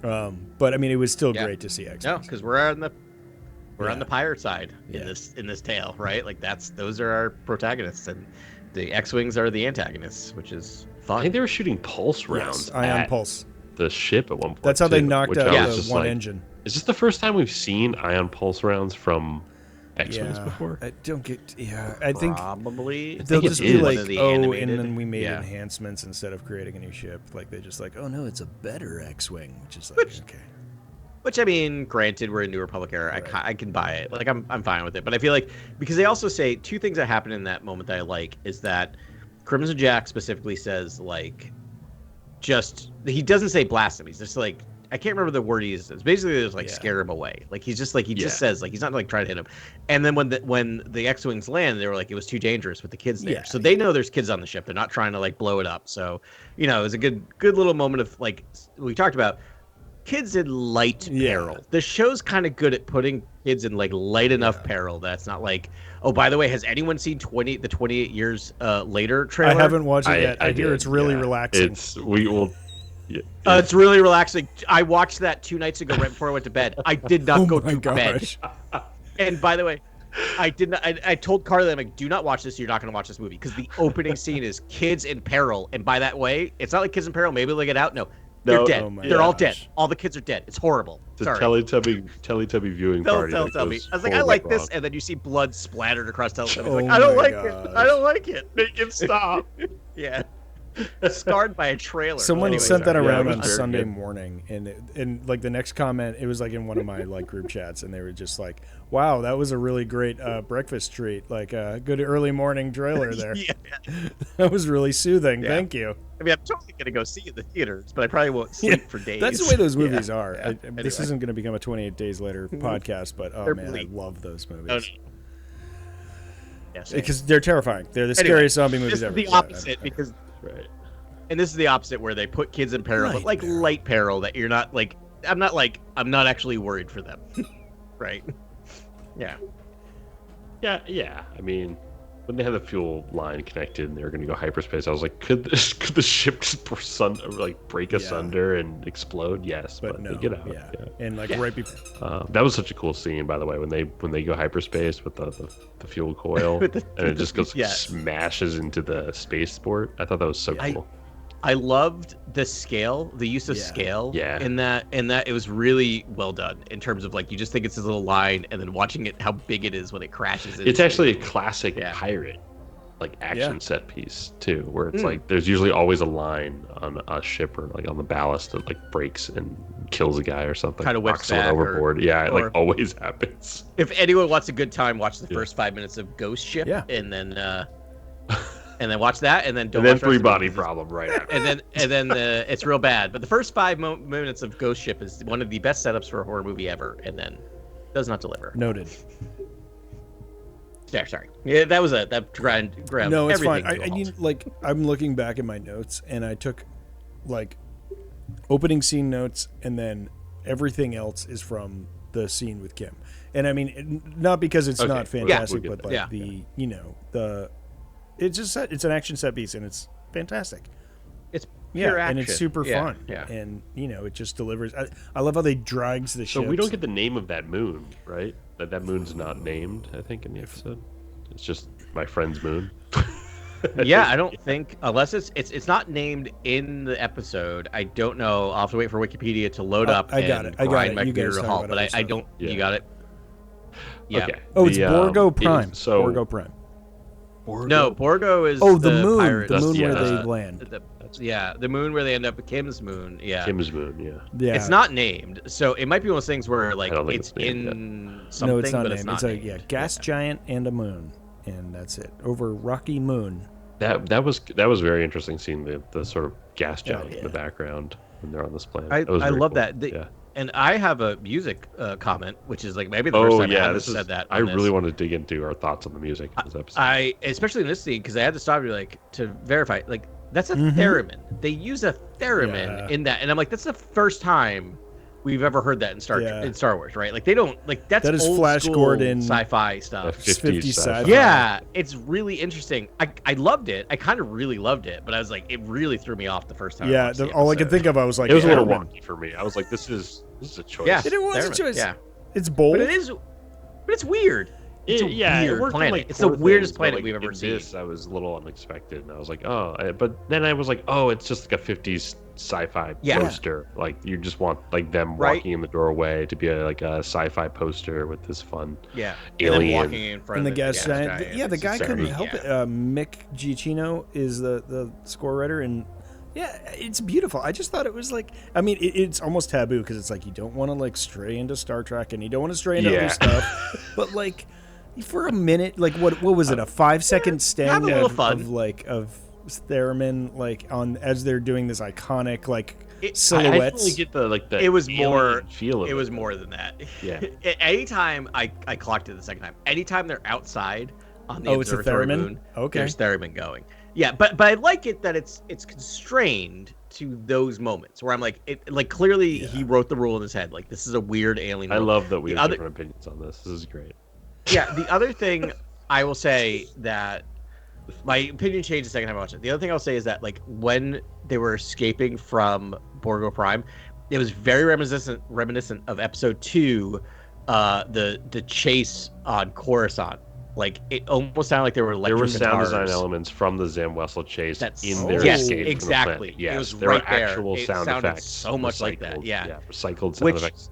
But I mean, it was still great to see X-Wings. No, because we're on the pirate side in this tale, right? Like those are our protagonists, and the X-Wings are the antagonists, which is fun. I think they were shooting pulse rounds. Ion pulse. The ship at one point. That's how they knocked out the one like, engine. Is this the first time we've seen ion pulse rounds from X-Wings before? I don't get. Yeah, I think probably they'll just be like, the oh, animated. and then we made enhancements instead of creating a new ship. Like they're just like, oh no, it's a better X-Wing, which is like okay. Which I mean, granted, we're in New Republic era. Right. I can buy it. Like I'm fine with it. But I feel like because they also say two things that happen in that moment that I like is that Crimson Jack specifically says like, just he doesn't say blast him. He's just like. I can't remember the word he uses. Basically, just like scare him away. Like he's just like just says like he's not like trying to hit him. And then when the X-Wings land, they were like it was too dangerous with the kids there. So they know there's kids on the ship. They're not trying to like blow it up. So it was a good little moment of like we talked about kids in light peril. The show's kind of good at putting kids in like light enough peril that's not like oh by the way has anyone seen the 28 years later trailer? I haven't watched it yet. I hear it's really relaxing. It's really relaxing. I watched that 2 nights ago right before I went to bed. I did not go to bed. And by the way, I did not. I told Carly, I'm like, do not watch this. You're not going to watch this movie because the opening scene is kids in peril. And by that way, it's not like kids in peril. Maybe they'll get out. No, they're dead. They're all dead. All the kids are dead. It's horrible. It's a Teletubby viewing party. I was like, I like this, and then you see blood splattered across Teletubby. Like, I don't like it. I don't like it. Make him stop. Yeah. Scarred by a trailer. Someone sent that around on Sunday morning, and like the next comment, it was like in one of my like group chats, and they were just like, "Wow, that was a really great breakfast treat, like a good early morning trailer there. That was really soothing. Thank you." I mean, I'm totally gonna go see it in the theaters, but I probably won't sleep for days. That's the way those movies are. Anyway. This isn't going to become a 28 Days Later podcast, but oh man, I love those movies. Because they're terrifying. They're the scariest zombie movies ever. The opposite because. Right. And this is the opposite where they put kids in peril, but like light peril that you're not like I'm not actually worried for them. Right? Yeah. Yeah. I mean, when they had the fuel line connected and they were going to go hyperspace, I was like, could the ship just break asunder and explode? Yes, but no. They get out. Yeah. And like right before that was such a cool scene, by the way, when they go hyperspace with the fuel coil and it just goes smashes into the spaceport. I thought that was so cool. I loved the scale, the use of scale in that it was really well done in terms of like you just think it's this little line and then watching it how big it is when it crashes. It's actually a classic pirate like action set piece too, where it's like there's usually always a line on a ship or like on the ballast that like breaks and kills a guy or something. Kind of whips someone overboard. It like always happens. If anyone wants a good time, watch the first 5 minutes of Ghost Ship and then and then watch that, and then don't. And then Three Body Problem right after. And then it's real bad. But the first 5 minutes of Ghost Ship is one of the best setups for a horror movie ever, and then does not deliver. Noted. Yeah, sorry. Yeah, that ground. No, it's fine. I'm looking back at my notes, and I took like opening scene notes, and then everything else is from the scene with Kim. And I mean, not because it's not fantastic, but like it's an action set piece and it's fantastic. It's pure action. And it's super fun. Yeah. And it just delivers. I love how they drags the ships. So we don't get the name of that moon, right? That moon's not named, I think, in the episode. It's just my friend's moon. I don't think unless it's not named in the episode. I don't know. I'll have to wait for Wikipedia to load up. I got it. My computer to halt, but I don't. Yeah. You got it. Yeah. Okay. Oh, it's Borgo Prime. Borgo Prime. No, Borgo is the moon. Pirate. The moon where they land. The moon where they end up with Kim's moon. Yeah. Kim's moon. Yeah. It's not named, so it might be one of those things where like it's in something, no, it's not but named. it's not. It's a gas giant and a moon, and that's it. Over Rocky Moon. That was very interesting seeing the sort of gas giant in the background when they're on this planet. I love that. And I have a music comment, which is like maybe the first time I haven't said that. I really want to dig into our thoughts on the music in this episode. Especially in this scene, because I had to stop you to verify. Like that's a theremin. They use a theremin in that, and I'm like, that's the first time we've ever heard that in Star Wars, right? Like they don't like that is old Flash school Gordon sci-fi stuff. 50s sci-fi. Yeah, it's really interesting. I loved it. I kind of really loved it, but I was like, it really threw me off the first time. Yeah, all I could think of, I was like, it was a little wonky for me. I was like, this is a choice. Yeah, it was a choice. Yeah, it's bold, but it's weird. it's a weird worked on, planet. like, It's the four weirdest things, but, planet like, we've ever in seen. This I was a little unexpected, and I was like, but then I was like, oh, it's just like a 50s sci-fi poster. Like you just want like them walking in the doorway to be like a sci-fi poster with this fun alien walking in front and of the gas giant. Yeah, the guy couldn't help it. Mick Giacchino is the score writer, and it's beautiful. I just thought it was like, I mean, it's almost taboo because it's like you don't want to like stray into Star Trek and you don't want to stray into other stuff, but like for a minute, like what was it, a 5-second stand of theremin like on as they're doing this iconic like silhouettes. I totally get the it was more feel of it was more than that. Yeah. Anytime I clocked it the second time, anytime they're outside on the observatory moon, there's theremin going. Yeah, but I like it that it's constrained to those moments where I'm like, clearly he wrote the rule in his head. Like, this is a weird alien. I love that we have different opinions on this. This is great. Yeah, the other thing I will say that my opinion changed the second time I watched it. The other thing I'll say is that like when they were escaping from Borgo Prime, it was very reminiscent of episode 2, the chase on Coruscant. Like it almost sounded like there were sound design elements from the Zam-Wesell chase in their exactly. escape from the planet. Yes, it was there right were actual there. sound effects, so much like that. Yeah, recycled sound effects.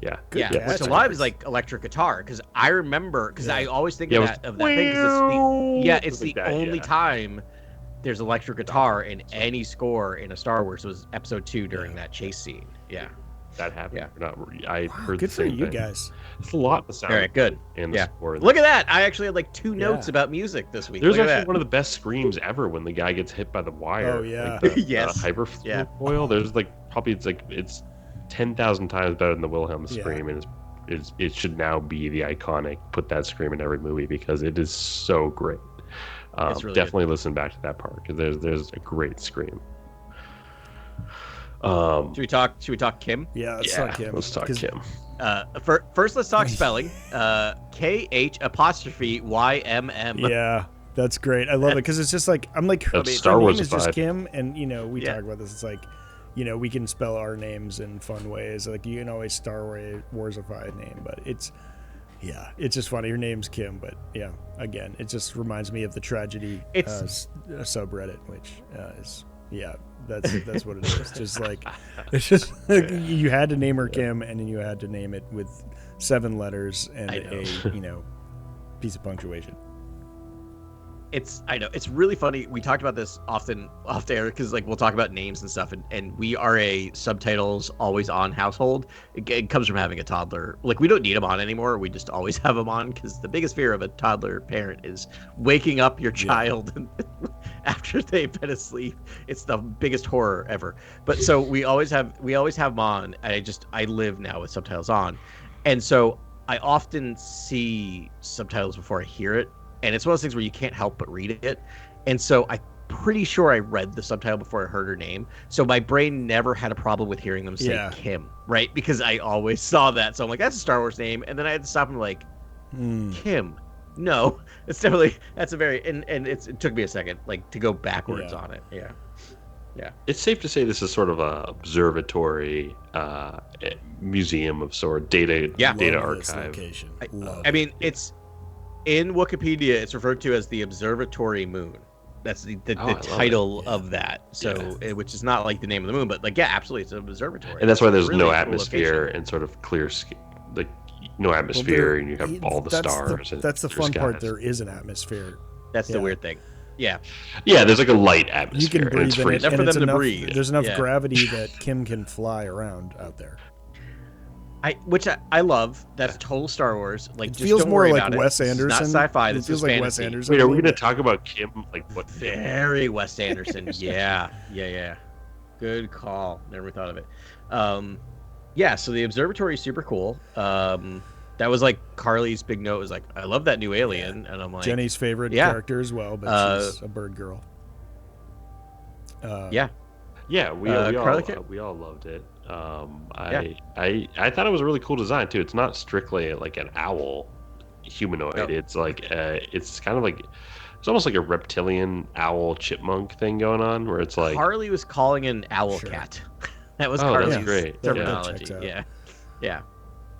Which a lot of it is like electric guitar because I remember I always think of that thing because it's the only time there's electric guitar in any score in a Star Wars. It was episode 2 during that chase scene. Yeah. That happened. I heard good the same for you thing. guys. It's a lot of sound. All right, good. And the score. Look at that! I actually had like 2 notes about music this week. There's actually one of the best screams ever when the guy gets hit by the wire. Oh yeah, like the foil. There's it's 10,000 times better than the Wilhelm scream, and it should now be the iconic. Put that scream in every movie because it is so great. Really definitely good. Listen back to that part because there's a great scream. Should we talk Kim? Yeah, let's talk Kim. Let's talk Kim. First, let's talk spelling. KHYMM. Yeah, that's great. I love it because it's just like I'm like her name is just Kim, and we talk about this. It's like we can spell our names in fun ways. Like you can always Star Warsify a name, but it's just funny. Her name's Kim, but again, it just reminds me of the tragedy subreddit, which is. Yeah, that's what it is. Just like it's just like you had to name her Kim, and then you had to name it with 7 letters and a piece of punctuation. I know it's really funny. We talked about this often off the air because like we'll talk about names and stuff, and we are a subtitles always on household. It comes from having a toddler. Like we don't need them on anymore. We just always have them on because the biggest fear of a toddler parent is waking up your child after they've been asleep. It's the biggest horror ever. But so we always have them on. And I live now with subtitles on, and so I often see subtitles before I hear it. And it's one of those things where you can't help but read it. And so I'm pretty sure I read the subtitle before I heard her name. So my brain never had a problem with hearing them say Kim, right? Because I always saw that. So I'm like, that's a Star Wars name. And then I had to stop and like, Kim. No, it's definitely, that's a very, and it took me a second, like to go backwards on it. Yeah. Yeah. It's safe to say this is sort of a observatory museum of sort, data archive. I mean, it's, in Wikipedia, it's referred to as the Observatory Moon. That's the title of that. So, which is not like the name of the moon, but like, absolutely, it's an observatory. And that's why there's really no atmosphere and sort of clear, like no atmosphere, and you have all the stars. That's the fun part. There is an atmosphere. That's the weird thing. Yeah. Yeah, there's like a light atmosphere. You can breathe in it, enough for them to breathe. There's enough gravity that Kim can fly around out there. Which I love. That's total Star Wars. Like, it just feels don't more worry like about Wes it. Anderson. It's not sci-fi. This feels is like fantasy. Wes Anderson. Wait, are we going to talk about Kim? Like what? Very Wes Anderson. Yeah. Good call. Never thought of it. So the observatory is super cool. That was like Carly's big note. Was like, I love that new alien, and I'm like, Jenny's favorite character as well, but she's a bird girl. We all loved it. I thought it was a really cool design too. It's not strictly like an owl humanoid. No. It's like it's kind of like it's almost like a reptilian owl chipmunk thing going on, where it's like Carly was calling it an owl cat. That was Carly's great. terminology. Yeah.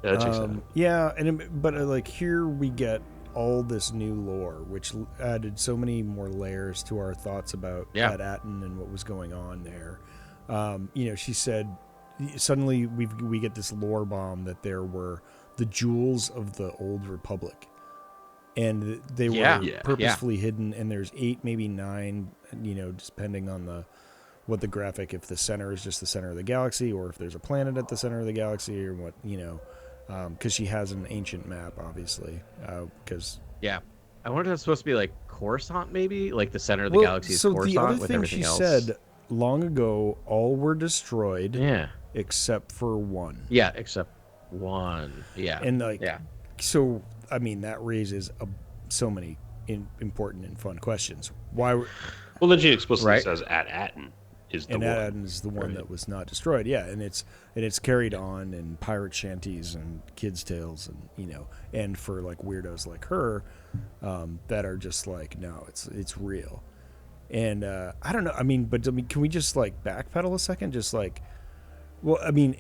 But like here we get all this new lore, which added so many more layers to our thoughts about At Attin and what was going on there. She said suddenly we get this lore bomb that there were the jewels of the old Republic, and they were purposefully hidden. And there's 8, maybe 9, depending on what the graphic, if the center is just the center of the galaxy, or if there's a planet at the center of the galaxy, or what, because she has an ancient map, obviously. I wonder if that's supposed to be like Coruscant, maybe like the center of the galaxy is Coruscant. The other with thing everything she else. said long ago, all were destroyed. Yeah. Except for one. Yeah, except one. Yeah. And so I mean that raises so many important and fun questions. Why? Well, then she explicitly says At Attin is the one. And At Attin is the one that was not destroyed. Yeah, and it's carried on in pirate shanties and kids' tales, and and for like weirdos like her, that are just like, no, it's real. And I don't know. I mean, can we just like backpedal a second? Just like, well, I mean,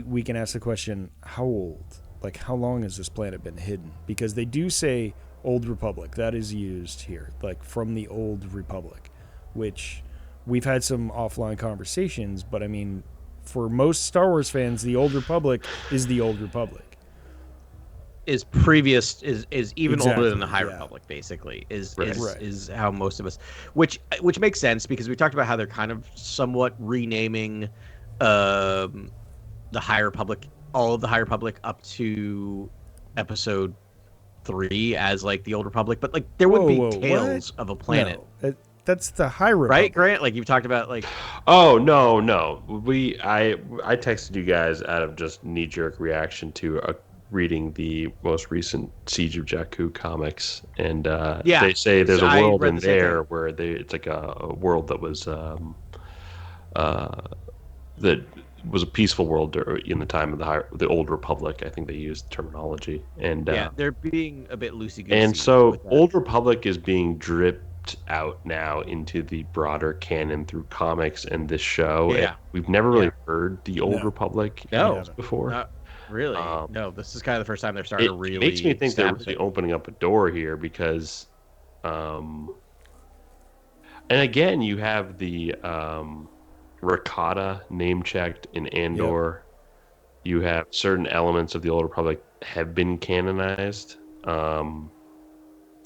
we can ask the question: how old? Like, how long has this planet been hidden? Because they do say Old Republic. That is used here, like from the Old Republic, which we've had some offline conversations. But I mean, for most Star Wars fans, the Old Republic is the Old Republic. Is previous is even older than the High Republic, basically is how most of us, which makes sense because we talked about how they're kind of somewhat renaming the High Republic, all of the High Republic up to Episode 3 as like the Old Republic, but like there would be tales of a planet. No, that's the High Republic, right, Grant? Like you've talked about, like. Oh no, I texted you guys out of just knee-jerk reaction to reading the most recent Siege of Jakku comics, and they say there's a world in there where it's like a world that was that was a peaceful world in the time of the Old Republic. I think they used terminology, and they're being a bit loosey-goosey. And so Old Republic is being dripped out now into the broader canon through comics and this show. Yeah, and we've never really heard the Old Republic before. Really? No, this is kind of the first time they're starting to really. It makes me think they're really opening up a door here because, and again, you have the Rakata name checked in Andor. Yep. You have certain elements of the Old Republic have been canonized, and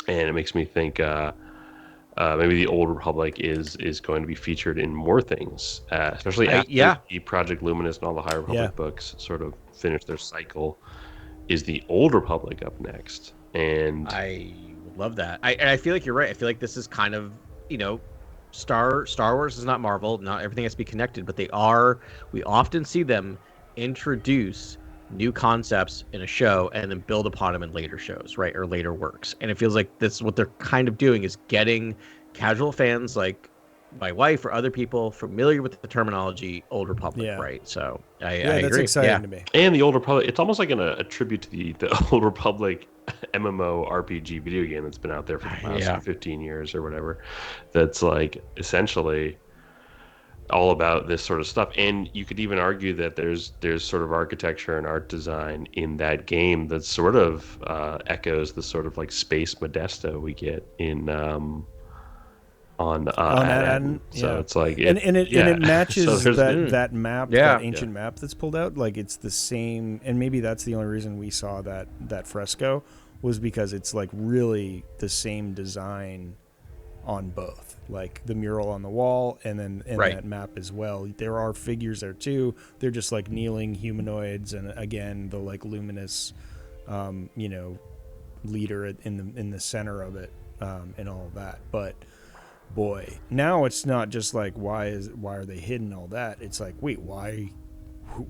it makes me think maybe the Old Republic is going to be featured in more things, especially after the Project Luminous and all the High Republic books sort of finish their cycle. Is the Old Republic up next? And I love that. I feel like you're right. I feel like this is kind of, Star Wars is not Marvel. Not everything has to be connected, but they are. We often see them introduce new concepts in a show and then build upon them in later shows, right, or later works. And it feels like this what they're kind of doing is getting casual fans like my wife or other people familiar with the terminology Old Republic, right? So I agree. That's exciting to me. And the Old Republic, it's almost like a tribute to the Old Republic MMO RPG video game that's been out there for the last 15 years or whatever. That's like essentially all about this sort of stuff. And you could even argue that there's sort of architecture and art design in that game that sort of echoes the sort of like space Modesto we get in on At Attin. So it's like and it matches so that map, that ancient map that's pulled out. Like it's the same, and maybe that's the only reason we saw that fresco was because it's like really the same design on both, like the mural on the wall and then that map as well. There are figures there too. They're just like kneeling humanoids, and again the like luminous leader in the center of it, and all of that. But boy, now it's not just like why are they hidden, all that. It's like, wait, why?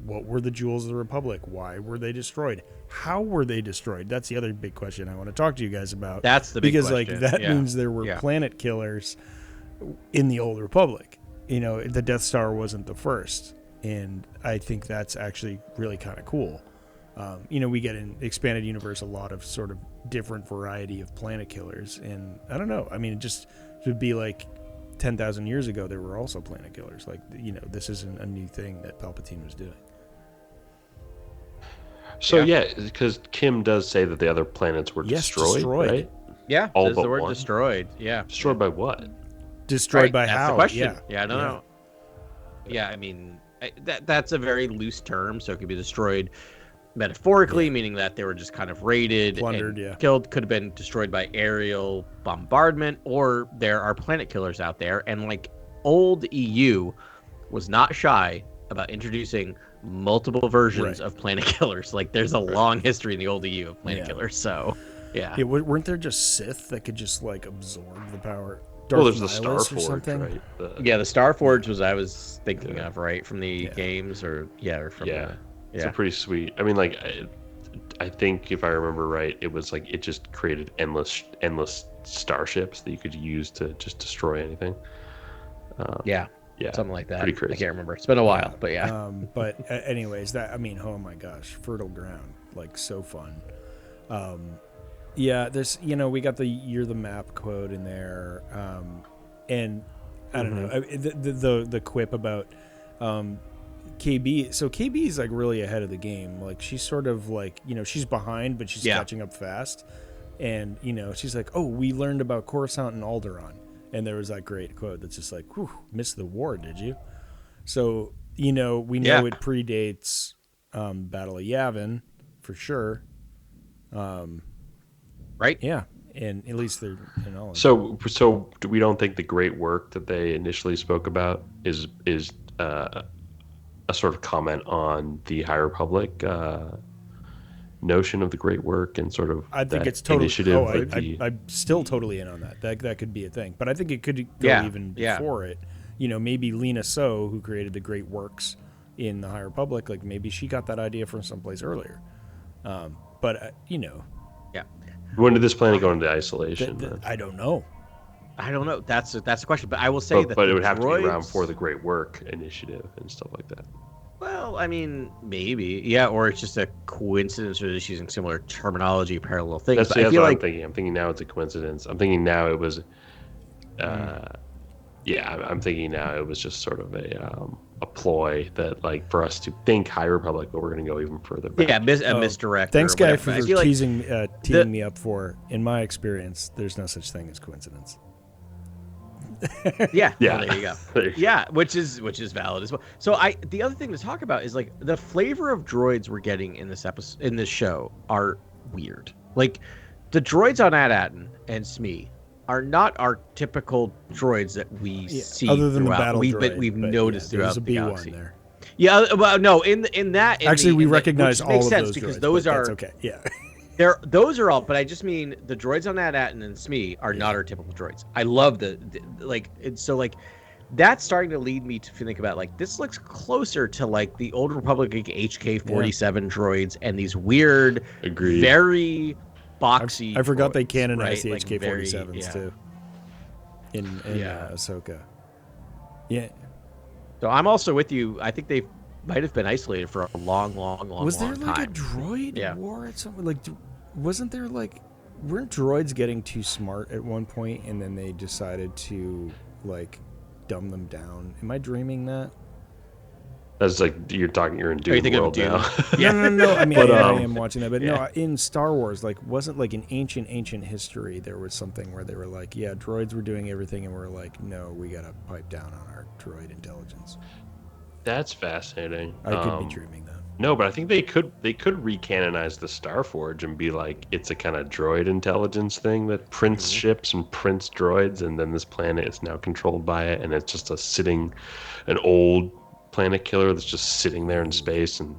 What were the jewels of the Republic? Why were they destroyed? How were they destroyed? That's the other big question I want to talk to you guys about. That's the big question. Because like that means there were planet killers in the Old Republic. The Death Star wasn't the first, and I think that's actually really kind of cool. We get in Expanded Universe a lot of sort of different variety of planet killers, and I don't know. I mean, it just would be like 10,000 years ago there were also planet killers. Like, this isn't a new thing that Palpatine was doing. So yeah, because Kim does say that the other planets were destroyed, right? Yeah, all says but the word one. destroyed. Yeah, Destroyed by what? Destroyed by that's how? the question. Yeah, I don't know. Yeah, I mean that's a very loose term, so it could be destroyed metaphorically, meaning that they were just kind of raided, plundered, and killed. Could have been destroyed by aerial bombardment, or there are planet killers out there. And like old EU was not shy about introducing multiple versions of planet killers. Like there's a long history in the old EU of planet killers. So yeah, weren't there just Sith that could just like absorb the power? There's the Starforge, right? The Starforge was I was thinking of, right, from the games, or from it's a pretty sweet. I mean, like I think if I remember right, it was like it just created endless starships that you could use to just destroy anything. Yeah, something like that. Pretty crazy. I can't remember. It's been a while, but but anyways, oh my gosh, fertile ground, like so fun. There's we got the "You're the map" quote in there, and I don't know the quip about KB. So KB is like really ahead of the game. Like she's sort of like she's behind, but she's catching up fast. And she's like, "Oh, we learned about Coruscant and Alderaan," and there was that great quote that's just like, "Whew, missed the war, did you?" So we know it predates Battle of Yavin for sure. Right? Yeah, and at least they're So we don't think the great work that they initially spoke about is a sort of comment on the High Republic notion of the great work and sort of I think it's totally initiative. I'm still totally in on that. That could be a thing, but I think it could go even before it. Maybe Lena So, who created the great works in the High Republic, like maybe she got that idea from someplace earlier. But when did this planet go into isolation? I don't know. That's the question. But I will say but it would have to be around for the Great Work Initiative and stuff like that. Well, I mean, maybe, or it's just a coincidence, or just using similar terminology, parallel things. That's what I'm thinking. I'm thinking now it's a coincidence. I'm thinking now it was, I'm thinking now it was just sort of a ploy that, like, for us to think High Republic, but we're going to go even further back. Yeah, a misdirect. Thanks, guy, for teasing me up for. In my experience, there's no such thing as coincidence. Well, there you go. Which is valid as well. So the other thing to talk about is like the flavor of droids we're getting in this episode, in this show, are weird. Like the droids on At Attin and Smee are not our typical droids that we see other than throughout. the battle droid, we've noticed throughout the galaxy. There. Yeah, well, no, in that we recognize all of those because droids, those are okay. Yeah. Those are all, but I just mean the droids on At Attin and Smee are not our typical droids. I love that's starting to lead me to think about like this looks closer to like the Old Republic HK-47 droids and these weird, very boxy. I forgot droids, they canonized right? the HK-47s too. In Ahsoka. Yeah. So I'm also with you. I think they might have been isolated for a long Was there like time. a droid war at something? Like, wasn't there like, weren't droids getting too smart at one point, and then they decided to like dumb them down? Am I dreaming that? That's like you're in Dune world now. No. I mean, I am watching that, but no, in Star Wars, like, wasn't like in ancient history there was something where they were like, yeah, droids were doing everything, and we're like, no, we gotta pipe down on our droid intelligence. That's fascinating. I could be dreaming that. No, but I think they could recanonize the Starforge and be like it's a kind of droid intelligence thing that prints ships and prints droids, and then this planet is now controlled by it, and it's just an old planet killer that's just sitting there in space, and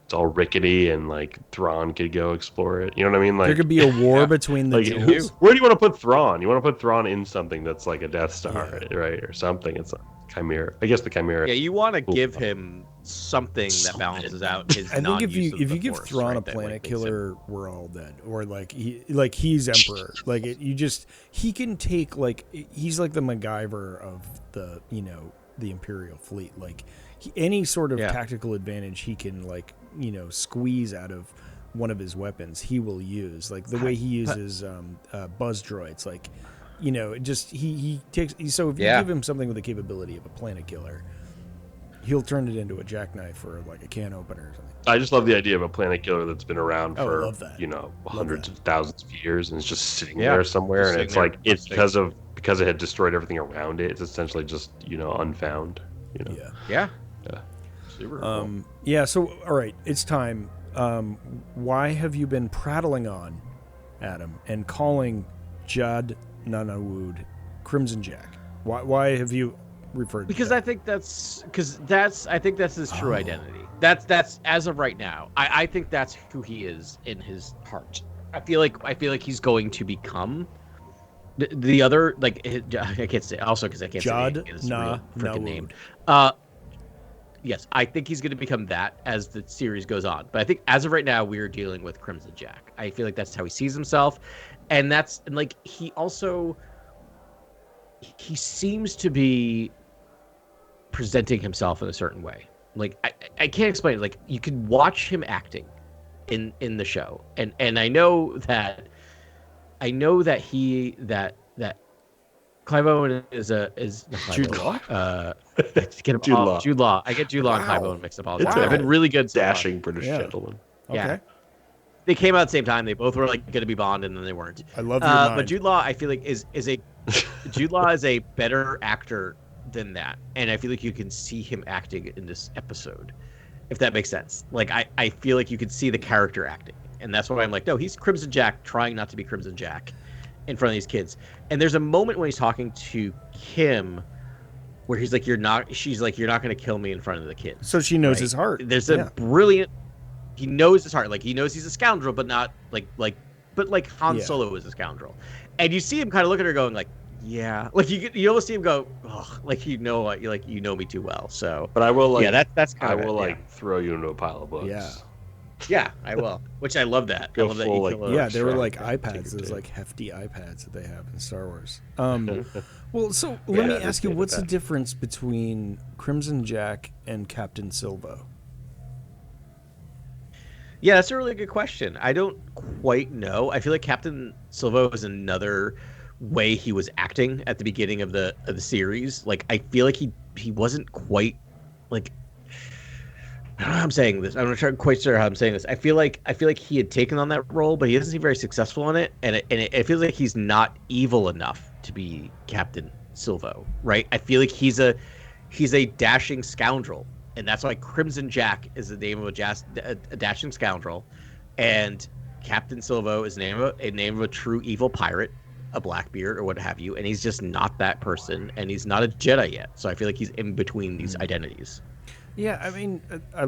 it's all rickety, and like Thrawn could go explore it. You know what I mean? Like there could be a war between the two. Where do you want to put Thrawn? You want to put Thrawn in something that's like a Death Star, right, or something. It's a Chimera. I guess the Chimera. Yeah, you want to give him something that balances out his. I think if you give Thrawn a planet killer, we're all dead. Or he's Emperor. He can take he's like the MacGyver of the the Imperial fleet. Like any sort of tactical advantage he can squeeze out of one of his weapons, he will use. Like the way he uses buzz droids. He takes. So if you give him something with the capability of a planet killer, he'll turn it into a jackknife or like a can opener or something. I just love the idea of a planet killer that's been around I for love that. hundreds of thousands of years and it's just sitting Yeah, there somewhere, just and it's sitting like there, it's because it had destroyed everything around it. It's essentially just unfound. Yeah. Super cool. Yeah. So all right, it's time. Why have you been prattling on, Adam, and calling Jude Law Crimson Jack? Why have you referred? Because to that? I think that's his true identity. That's as of right now. I think that's who he is in his heart. I feel like he's going to become the other, like, I can't say also because I can't Jude say his real freaking name. Yes, I think he's going to become that as the series goes on. But I think as of right now, we are dealing with Crimson Jack. I feel like that's how he sees himself, and like he seems to be presenting himself in a certain way. Like I can't explain it. Like you can watch him acting in the show, and I know that Clive Owen is Jude Law. Jude Law. Jude Law. I get Jude Law and Clive Owen mixed up all the time. Wow. I've been really good. Dashing British gentleman. Okay. Yeah. They came out at the same time. They both were like going to be Bond, and then they weren't. I love your mind. But Jude Law, I feel like Jude Law is a better actor than that, and I feel like you can see him acting in this episode, if that makes sense. Like I feel like you could see the character acting, and that's why I'm like, no, he's Crimson Jack trying not to be Crimson Jack in front of these kids. And there's a moment when he's talking to Kim where he's like, she's like, you're not going to kill me in front of the kids. So she knows his heart. There's a brilliant, he knows his heart. Like he knows he's a scoundrel, but not but Han Solo is a scoundrel. And you see him kind of look at her going like, yeah, like you almost see him go, oh, like you know me too well. So, but I will like, that's kind of throw you into a pile of books. Yeah, I will. Which I love that. I love that. They were like iPads. Those like hefty iPads that they have in Star Wars. Well, so let me ask you, what's the difference between Crimson Jack and Captain Silvo? Yeah, that's a really good question. I don't quite know. I feel like Captain Silvo is another way he was acting at the beginning of the series. Like I feel like he wasn't quite like, I don't know how I'm saying this. I'm not quite sure how I'm saying this. I feel like he had taken on that role, but he doesn't seem very successful in it, and it feels like he's not evil enough to be Captain Silvo, right? I feel like he's a dashing scoundrel, and that's why Crimson Jack is the name of a dashing scoundrel, and Captain Silvo is the name of a true evil pirate, a Blackbeard or what have you, and he's just not that person, and he's not a Jedi yet. So I feel like he's in between these identities. Yeah, I mean, I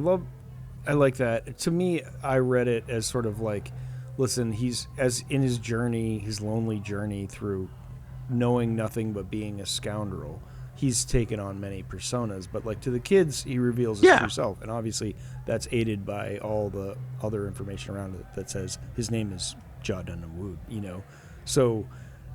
like that. To me, I read it as sort of like, listen, he's as in his journey, his lonely journey through knowing nothing but being a scoundrel. He's taken on many personas, but like to the kids, he reveals his true self, and obviously that's aided by all the other information around it that says his name is Jude Law. So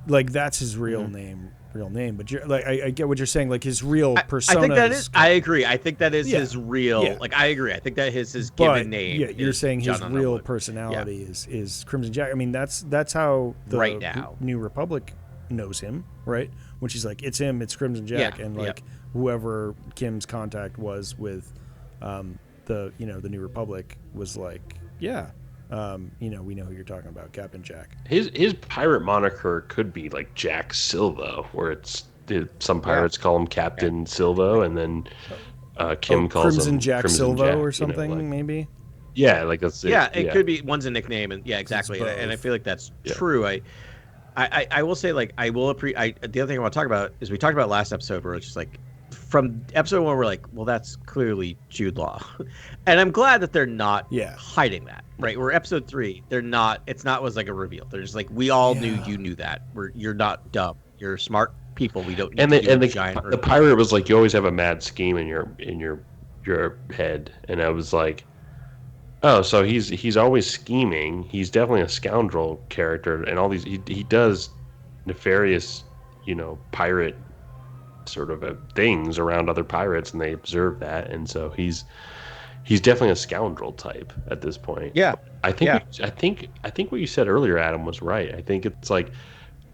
like that's his real name. But you're like, I get what you're saying. Like his real persona. I think that is. I agree. I think that is his real. Yeah. Like I agree. I think that his given name. Yeah, you're saying his John real Underwood. personality is Crimson Jack. I mean, that's how the right now New Republic knows him, right? When she's like, it's him, it's Crimson Jack, and like whoever Kim's contact was with, the New Republic was like, we know who you're talking about, Captain Jack. His pirate moniker could be like Jack Silvo, where some pirates call him Captain Silvo, and then Kim calls Crimson him Jack Crimson Silvo Jack, or something, maybe. Yeah, like that's it. Yeah, it could be one's a nickname, and exactly, and I feel like that's true. I will say, like, I will appreciate. The other thing I want to talk about is we talked about last episode where it's just like, from episode 1, we're like, well, that's clearly Jude Law, and I'm glad that they're not hiding that. Right, where episode 3, they're not. It's not was like a reveal. They're just like, we all knew you knew that. You're not dumb. You're smart people. We don't. Need the pirate was like, you always have a mad scheme in your head, and I was like, oh, so he's always scheming. He's definitely a scoundrel character, and all these he does nefarious, pirate sort of things around other pirates, and they observe that, and so he's definitely a scoundrel type at this point. Yeah, I think what you said earlier, Adam, was right. I think it's like,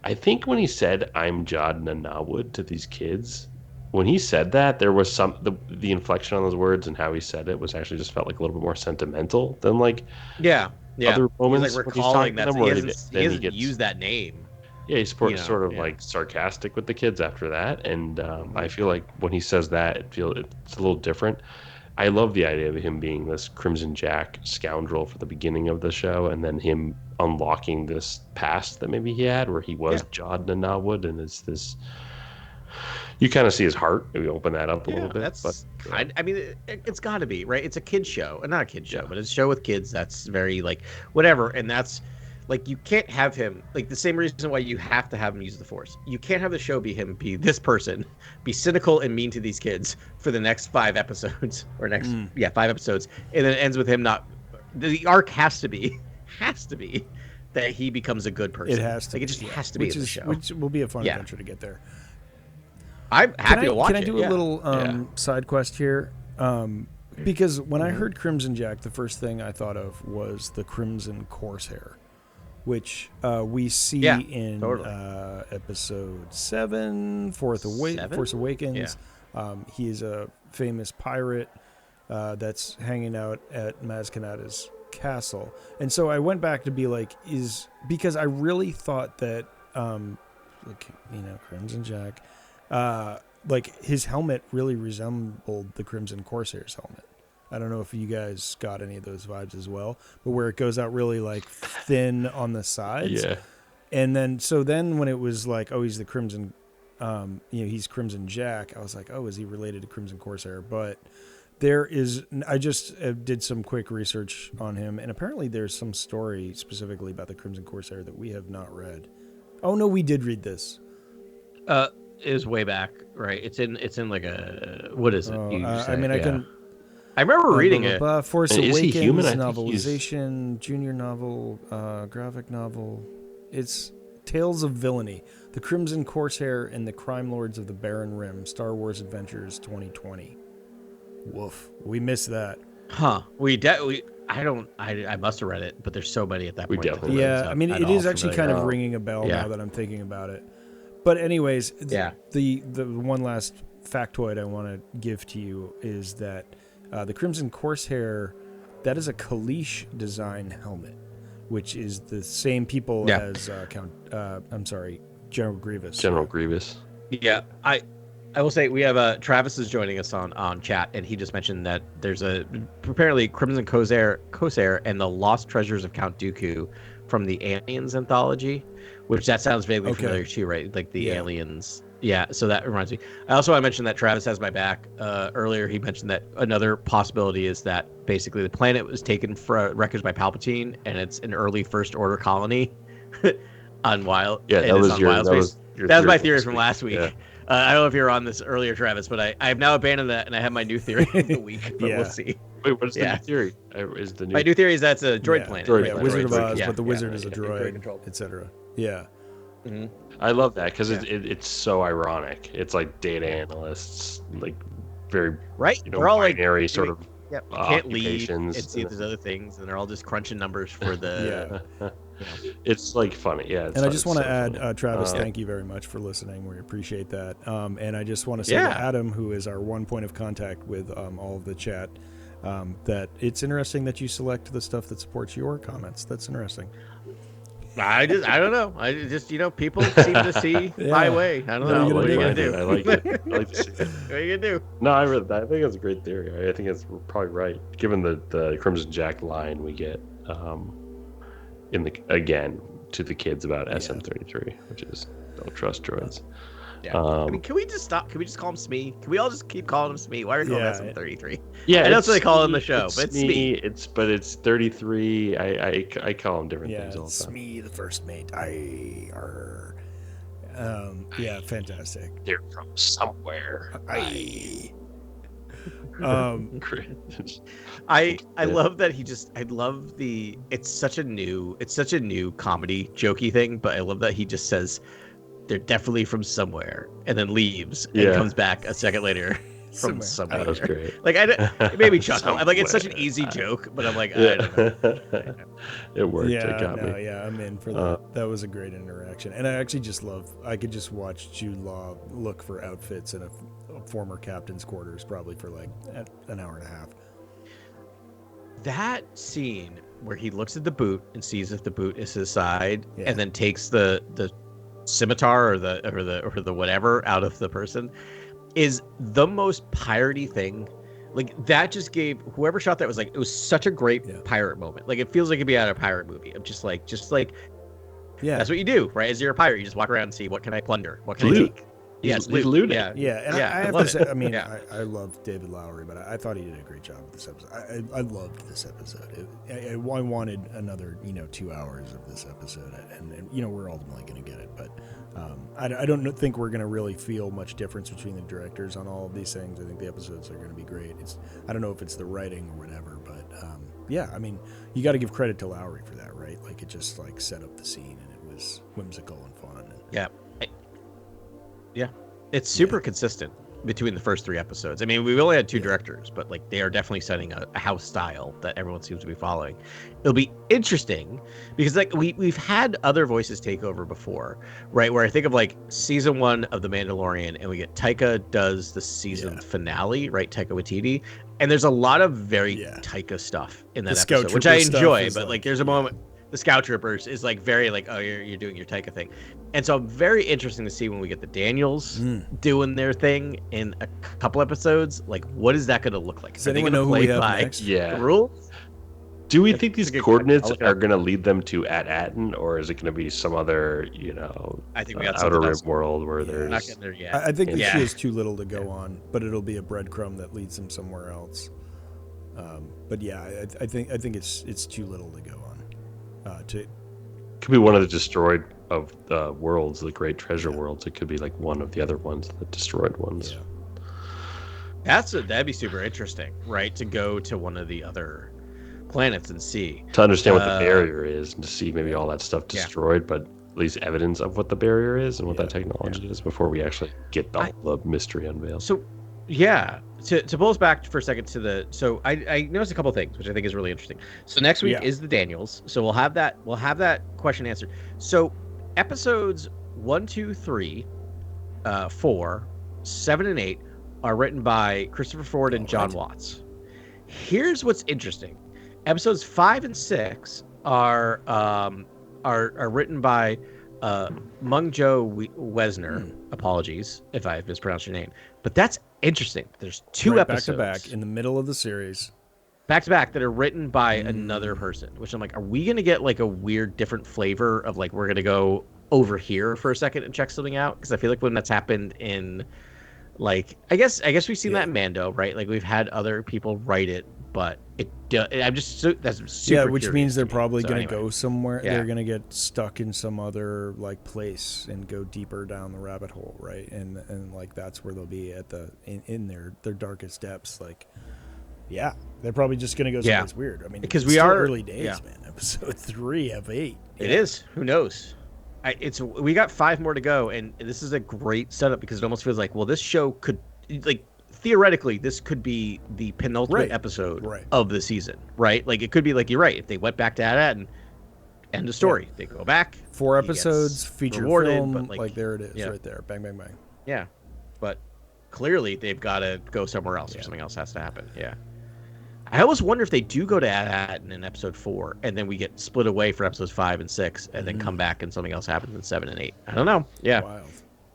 I think when he said I'm Jude Law to these kids, when he said that, there was the inflection on those words and how he said it was actually just felt like a little bit more sentimental than like Yeah. other moments He's like when he's talking recalling to that them. he Where hasn't gets used that name. yeah, he's sort of Yeah. like sarcastic with the kids after that, and I feel like when he says that, it's a little different. I love the idea of him being this Crimson Jack scoundrel for the beginning of the show, and then him unlocking this past that maybe he had, where he was Jod Nanawwood, and it's this. You kind of see his heart. Maybe open that up a little bit. That's I mean, it's got to be right. It's a kid show, and not a kid show, but it's a show with kids. That's very like whatever, and that's like you can't have him like the same reason why you have to have him use the Force. You can't have the show be this person, be cynical and mean to these kids for the next 5 episodes or 5 episodes, and then it ends with him not. The arc has to be that he becomes a good person. It has to. Like it just has to be in the show, which will be a fun adventure to get there. I'm happy to watch it. Can I do a little side quest here? Because when I heard Crimson Jack, the first thing I thought of was the Crimson Corsair, which we see in episode 7, Force Awakens. Yeah. He is a famous pirate that's hanging out at Maz Kanata's castle. And so I went back to be like, because I really thought that, Crimson Jack... like his helmet really resembled the Crimson Corsair's helmet. I don't know if you guys got any of those vibes as well, but where it goes out really like thin on the sides. Yeah. And then when it was like, oh, he's the Crimson, he's Crimson Jack. I was like, oh, is he related to Crimson Corsair? But I just did some quick research on him, and apparently there's some story specifically about the Crimson Corsair that we have not read. Oh no, we did read this. Is way back, right? It's in like a what is it? I remember reading it. Force Awakens, is he human? Novelization, junior novel, graphic novel. It's Tales of Villainy, The Crimson Corsair and the Crime Lords of the Barren Rim, Star Wars Adventures 2020. Woof, we missed that. Huh? I must have read it, but there's so many at that point. We definitely I mean, it is actually kind of ringing a bell now that I'm thinking about it. But anyways, the one last factoid I want to give to you is that the Crimson Corsair, that is a Kaleesh design helmet, which is the same people as General Grievous. General Grievous. Yeah, I will say we have Travis is joining us on chat, and he just mentioned that there's apparently Crimson Corsair and the Lost Treasures of Count Dooku from the Aliens anthology. Which that sounds vaguely familiar too, right? Like the aliens. Yeah, so that reminds me. I also want to mention that Travis has my back. Earlier, he mentioned that another possibility is that basically the planet was taken for wreckage by Palpatine, and it's an early First Order colony on Wild. Yeah, that was my theory from last week. Yeah. I don't know if you were on this earlier, Travis, but I have now abandoned that, and I have my new theory of the week. But we'll see. Wait, what's the new theory? My new theory is that's a droid planet. Wizard of Oz, but the wizard is a droid, etc. Yeah. Mm-hmm. I love that because it's so ironic. It's like data analysts, like very they're all binary like, sort of can't leave and see if there's other things, and they're all just crunching numbers for the. It's like funny, and I just want to add, Travis, thank you very much for listening. We appreciate that. And I just want to say to Adam, who is our one point of contact with all of the chat, that it's interesting that you select the stuff that supports your comments. That's interesting. I don't know. I just people seem to see my way. I don't know. What are you gonna do? I like it. I like to see it. What are you gonna do? No, I think it's a great theory. I think it's probably right, given the Crimson Jack line we get to the kids about SM-33, which is don't trust droids. Yeah. I mean, can we just stop? Can we just call him Smee? Can we all just keep calling him Smee? Why are we calling him SM-33? Yeah, I know that's what they call him in the show, but it's Smee. It's 33. I call him different things all the time. Smee, the first mate. Fantastic. They're from somewhere. I love that it's such a new comedy jokey thing, but I love that he just says they're definitely from somewhere and then leaves and comes back a second later from somewhere. That was great. Like it made me chuckle. I'm like, it's such an easy joke, but I'm like, I don't know. It worked. It got me. Yeah, I'm in for that. That was a great interaction. And I actually I could just watch Jude Law look for outfits in a former captain's quarters probably for like an hour and a half. That scene where he looks at the boot and sees if the boot is his side, and then takes the scimitar or the whatever out of the person, is the most piratey thing. Like, that just gave whoever shot that, was like, it was such a great pirate moment. Like, it feels like it'd be out of a pirate movie. I'm just like, that's what you do, right? As you're a pirate, you just walk around and see, what can I plunder? What can I take? Yes, loot. Yeah. And I have to say, I mean, I love David Lowery, but I thought he did a great job with this episode. I loved this episode. I wanted another 2 hours of this episode, and we're ultimately going to get it, but I don't think we're going to really feel much difference between the directors on all of these things. I think the episodes are going to be great. I don't know if it's the writing or whatever, but I mean, you got to give credit to Lowery for that, right? Like, it just like set up the scene, and it was whimsical and fun. It's super consistent between the first 3 episodes. I mean, we've only had 2 directors, but like, they are definitely setting a house style that everyone seems to be following. It'll be interesting because like we've had other voices take over before, right? Where I think of like season 1 of The Mandalorian, and we get Taika does the season finale, right? Taika Waititi, and there's a lot of very Taika stuff in that episode, which I enjoy. But like, there's a moment. The Scout Troopers is like very like, oh, you're doing your Taika thing, and so very interesting to see when we get the Daniels doing their thing in a couple episodes. Like, what is that going to look like? Does anyone know who we have next? The rules? Do we think these coordinates are going to lead them to At Attin, or is it going to be some other, I think we got Outer Rim world where there's? Not getting there yet. I think this is too little to go on, but it'll be a breadcrumb that leads them somewhere else. But I think it's too little to go on. Could be one of the destroyed of the worlds, the great treasure worlds. It could be like one of the other ones, the destroyed ones. That'd be super interesting, right? To go to one of the other planets and see, to understand what the barrier is, and to see maybe all that stuff destroyed, but at least evidence of what the barrier is and what that technology is before we actually get all the mystery unveiled. So to pull us back for a second to I noticed a couple things which I think is really interesting. So next week is the Daniels, so we'll have that question answered. So episodes 1, 2, 3, 4, 7, and 8 are written by Christopher Ford and John Watts. Here's what's interesting: episodes 5 and 6 are written by Mung Jo Wesner. Apologies if I mispronounced your name, but that's interesting. There's 2 episodes back to back in the middle of the series, back to back, that are written by another person. Which I'm like, are we gonna get like a weird different flavor of like, we're gonna go over here for a second and check something out? Because I feel like when that's happened in, like, I guess we've seen that in Mando, right? Like, we've had other people write it, but I'm just that's super which means they're probably going to anyway. go somewhere. They're going to get stuck in some other like place and go deeper down the rabbit hole, right? And like, that's where they'll be at in their darkest depths. Like, they're probably just going to go someplace weird. I mean, because we are early days, man. Episode 3 of 8. It is. Who knows? We got 5 more to go, and this is a great setup because it almost feels like, well, this show could, like, theoretically, this could be the penultimate episode of the season, right? Like, it could be like, you're right, if they went back to At Attin, end of story. They go back. 4 episodes, feature film, but like there it is, right there. Bang, bang, bang. Yeah, but clearly they've got to go somewhere else, or something else has to happen. Yeah. I always wonder if they do go to At Attin in episode 4, and then we get split away for episodes 5 and 6, and then come back and something else happens in 7 and 8. I don't know. Yeah. Wild.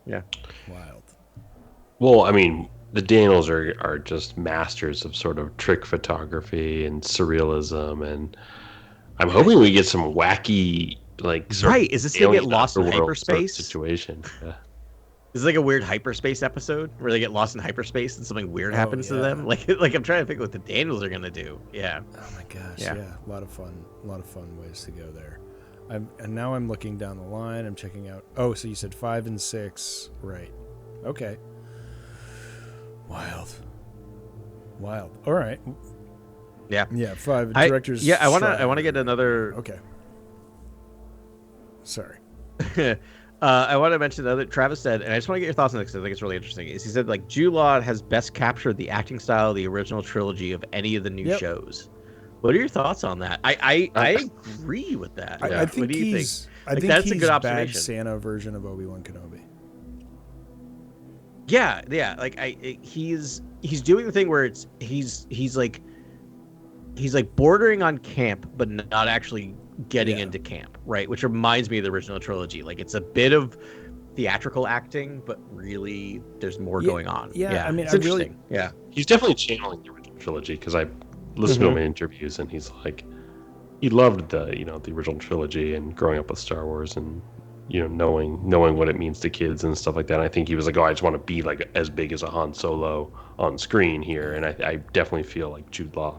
Yeah. Wild. Well, I mean, the Daniels are just masters of sort of trick photography and surrealism, and I'm hoping we get some wacky, like, is this gonna get lost in hyperspace sort of situation? Yeah. This is like a weird hyperspace episode where they get lost in hyperspace and something weird happens to them. Like I'm trying to think what the Daniels are gonna do. Yeah. Oh my gosh. Yeah. A lot of fun ways to go there. And now I'm looking down the line. I'm checking out. Oh, so you said 5 and 6, right? Okay. Wild. All right. Yeah. Yeah. 5 directors. I want to get another. Okay. Sorry. I want to mention that Travis said, and I just want to get your thoughts on this because I think it's really interesting. Is he said like Jude Law has best captured the acting style of the original trilogy of any of the new shows. What are your thoughts on that? I agree with that. I think what do you think? I think that's he's a good observation. Bad Santa version of Obi-Wan Kenobi. Yeah. Like he's doing the thing where he's like bordering on camp, but not actually getting into camp, right? Which reminds me of the original trilogy. Like it's a bit of theatrical acting, but really there's more going on. Yeah, I mean, it's interesting. Yeah, he's definitely channeling the original trilogy because I listened to him in interviews, and he's like, he loved the original trilogy and growing up with Star Wars and knowing what it means to kids and stuff like that. And I think he was like, oh, I just want to be like as big as a Han Solo on screen here, and I definitely feel like Jude Law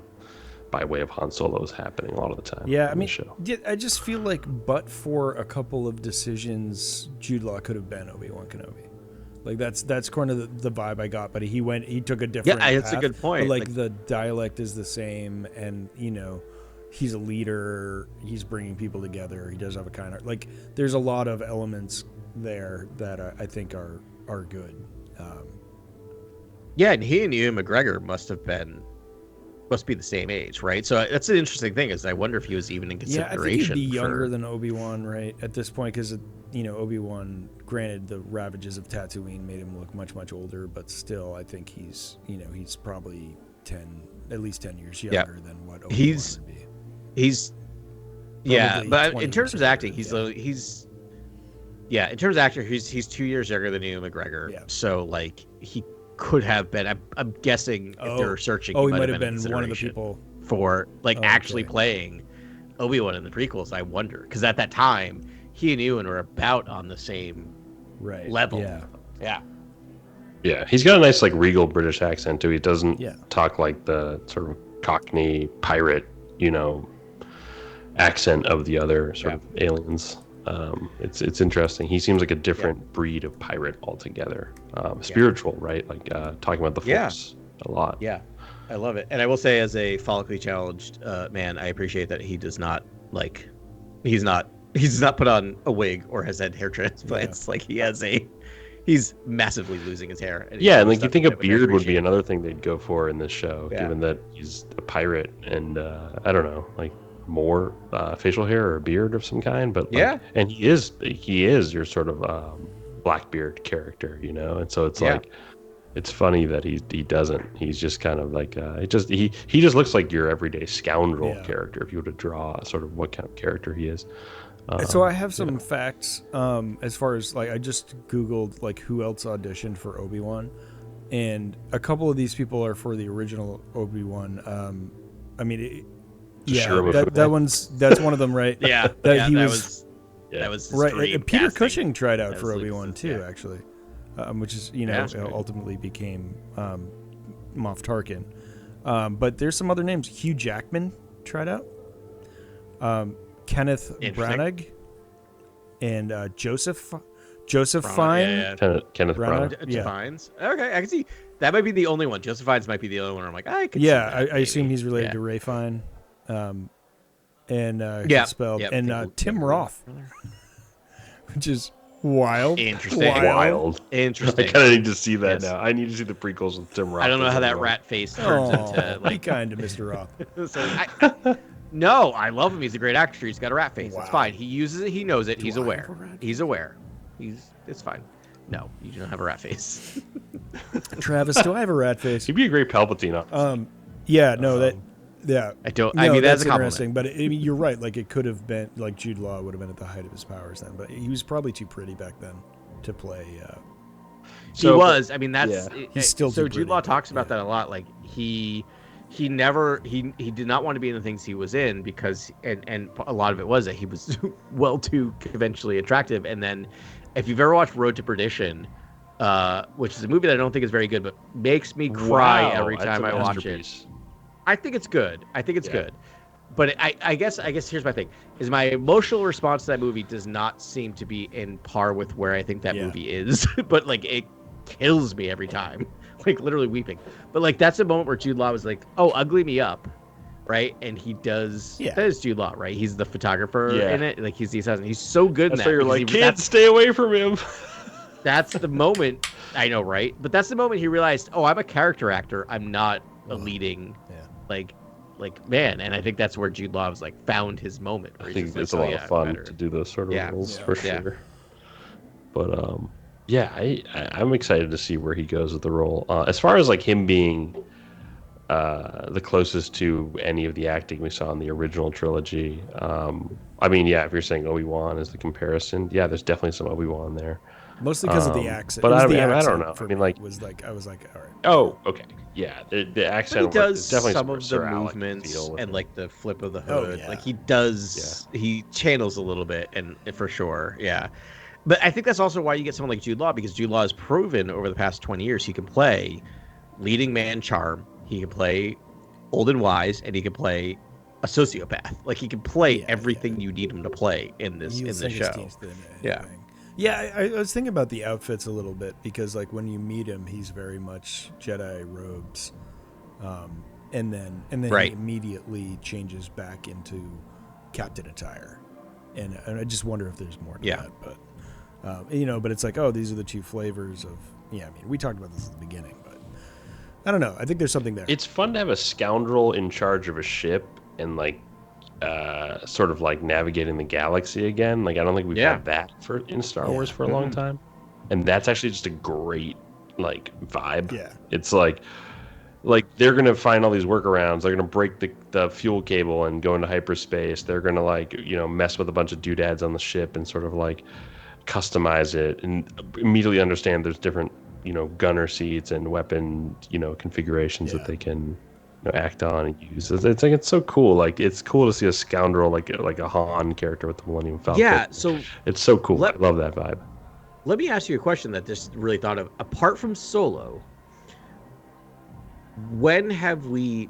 by way of Han Solo is happening a lot of the time. Yeah, I mean, I just feel like, but for a couple of decisions, Jude Law could have been Obi-Wan Kenobi. Like that's kind of the vibe I got. But he took a different path. That's a good point. But like the dialect is the same, and he's a leader. He's bringing people together. He does have a kind of like. There's a lot of elements there that I think are good. And he and Ewan McGregor must be the same age, right? So that's an interesting thing. Is I wonder if he was even in consideration. Yeah, I think he'd be younger than Obi-Wan, right, at this point, because Obi-Wan, granted, the ravages of Tatooine made him look much, much older, but still, I think he's probably at least 10 years younger than what Obi-Wan would be. But in terms of acting, he's in terms of actor, he's 2 years younger than Ewan McGregor. Yeah. So like he could have been. I'm guessing if they're searching. He might have been one of the people for actually playing Obi-Wan in the prequels. I wonder, because at that time he and Ewan were about on the same level. Yeah. He's got a nice like regal British accent too. He doesn't talk like the sort of Cockney pirate, accent of the other sort of aliens. It's interesting. He seems like a different breed of pirate altogether. Spiritual, right? Like talking about the Force a lot. Yeah, I love it. And I will say, as a follically challenged man, I appreciate that he does not he's not put on a wig or has had hair transplants. Like he's massively losing his hair. And like you think a beard would be another thing they'd go for in this show, given that he's a pirate and I don't know, like more facial hair or a beard of some kind, but and he is your sort of Blackbeard character, and so it's like it's funny that he doesn't. He's just kind of like he just looks like your everyday scoundrel character if you were to draw sort of what kind of character he is. So I have some facts as far as like I just googled like who else auditioned for Obi-Wan, and a couple of these people are for the original Obi-Wan. I mean. That's one of them, right? That was right. And Peter Cushing tried out for Obi-Wan too, actually, which is ultimately became Moff Tarkin. But there's some other names. Hugh Jackman tried out. Kenneth Branagh and Joseph Fiennes. Kenneth Branagh. Fiennes. Okay, I can see that might be the only one. Joseph Fiennes might be the only one. I'm like, I could. I assume he's related to Ray Fiennes. Spelled Tim Roth, which is wild. Interesting. I kind of need to see that now. I need to see the prequels with Tim Roth. I don't know how that rat face turns into like kind of Mr. Roth. No, I love him. He's a great actor. He's got a rat face. Wow. It's fine. He uses it. He knows it. He's aware. It's fine. No, you don't have a rat face. Travis, do I have a rat face? He'd be a great Palpatine. I don't. I mean, that's interesting, but you're right. Like it could have been like Jude Law would have been at the height of his powers then, but he was probably too pretty back then to play. He was. I mean, that's he's still. So Jude Law talks about that a lot. Like he did not want to be in the things he was in because and a lot of it was that he was well too conventionally attractive. And then, if you've ever watched Road to Perdition, which is a movie that I don't think is very good, but makes me cry every time I watch it. I think it's good. Good. But I guess here's my thing. Is my emotional response to that movie does not seem to be in par with where I think that movie is. But like it kills me every time. Like literally weeping. But like that's a moment where Jude Law was like, "Oh, ugly me up." Right? And he does that is Jude Law, right? He's the photographer in it. Like he's the assassin. He's so good in that. So you're like, kids, stay away from him. That's the moment. I know, right? But that's the moment he realized, "Oh, I'm a character actor. I'm not a leading like man," and I think that's where Jude Law was like found his moment. I think it's a lot of fun to do those sort of roles for sure. But Yeah, I'm excited to see where he goes with the role. As far as like him being the closest to any of the acting we saw in the original trilogy, I mean, yeah, if you're saying Obi-Wan is the comparison, yeah, there's definitely some Obi-Wan there. Mostly because of the accent. But It was the the I don't accent know. for I mean, me. like, Was like I was like, all right. oh, okay, yeah, the But he accent work does is definitely some of the Sir Alec movements feel with and it. like the flip of the Oh, hood. yeah. Like he channels a little bit, and for sure, yeah. But I think that's also why you get someone like Jude Law, because Jude Law has proven over the past 20 years he can play leading man charm, he can play old and wise, and he can play a sociopath. Like he can play Yeah, everything you need him to play in this He'll sink his show. teeth in Yeah. anything. Yeah, I was thinking about the outfits a little bit because, like, when you meet him, he's very much Jedi robes, and then Right. he immediately changes back into captain attire, and I just wonder if there's more to Yeah. that. But you know, but it's like, oh, these are the two flavors of. Yeah, I mean, we talked about this at the beginning, but I don't know. I think there's something there. It's fun to have a scoundrel in charge of a ship and like sort of like navigating the galaxy again. Like I don't think we've had that in Star Wars for a long time, and that's actually just a great like vibe. Yeah, it's like they're gonna find all these workarounds. They're gonna break the fuel cable and go into hyperspace. They're gonna like mess with a bunch of doodads on the ship and sort of like customize it and immediately understand there's different gunner seats and weapon configurations that they can act on and use. It's like it's so cool. Like it's cool to see a scoundrel like a Han character with the Millennium Falcon. Yeah, so it's so cool. I love that vibe. Let me ask you a question that just really thought of. Apart from Solo, when have we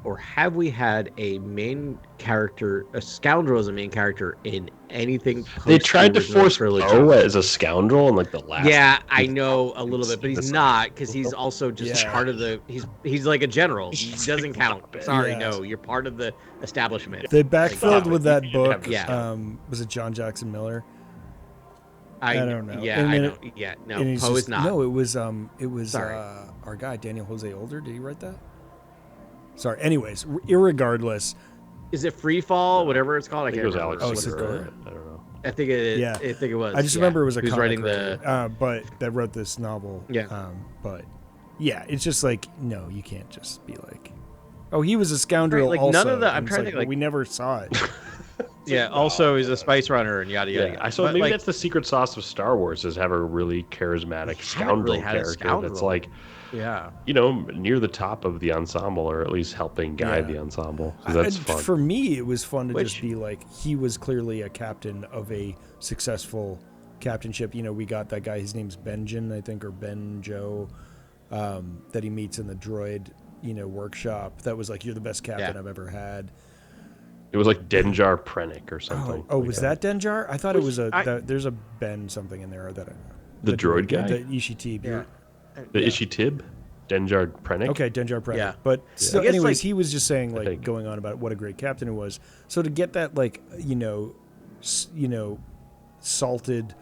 had a main character, a scoundrel as a main character in anything? They tried to force Poe as a scoundrel in like the last. Yeah, I know a little bit, but he's not, because he's also just part of the. He's like a general. He doesn't count. Sorry, no, you're part of the establishment. They backfilled with that book. Yeah. Was it John Jackson Miller? I don't know. Yeah, I know. Yeah, no, Poe is not. No, it was our guy Daniel Jose Older. Did he write that? Sorry. Anyways, irregardless. Is it Free Fall? Whatever it's called. I think can't it was remember. Alex. I don't know. I think it. Yeah. I think it was. I just remember it was a Who's comic writing writer, but that wrote this novel. Yeah. But yeah, it's just like no, you can't just be like, oh, he was a scoundrel. Right, like also. none of the. I'm And trying it's to think. Like we never saw it. Yeah. Also, he's a spice runner and yada yada. Yeah, so maybe that's the secret sauce of Star Wars is have a really charismatic scoundrel character that's like, near the top of the ensemble, or at least helping guide the ensemble. So that's fun. For me, it was fun to just be like, he was clearly a captain of a successful captainship. We got that guy. His name's Benjen, I think, or Benjo, that he meets in the droid, workshop. That was like, you're the best captain I've ever had. It was like Denjar Krennic or something. Oh, was that Denjar? I thought it was there's a Ben something in there that the droid guy, the Ishitib. Yeah. The Ishitib, Denjar Krennic. Okay, Denjar Krennic. Yeah. But so, anyways, like, he was just saying going on about what a great captain he was. So to get that salted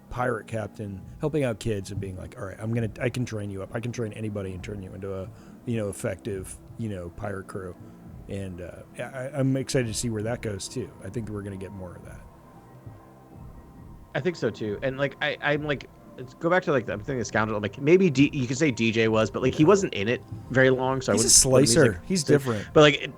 pirate captain helping out kids and being like, all right, I can train you up. I can train anybody and turn you into a effective pirate crew. And I'm excited to see where that goes too. I think we're going to get more of that. I think so too. And like I'm like, let's go back to like I'm thinking of Scoundrel. Like maybe you could say DJ was, but like he wasn't in it very long. So he's a slicer. He's different. But like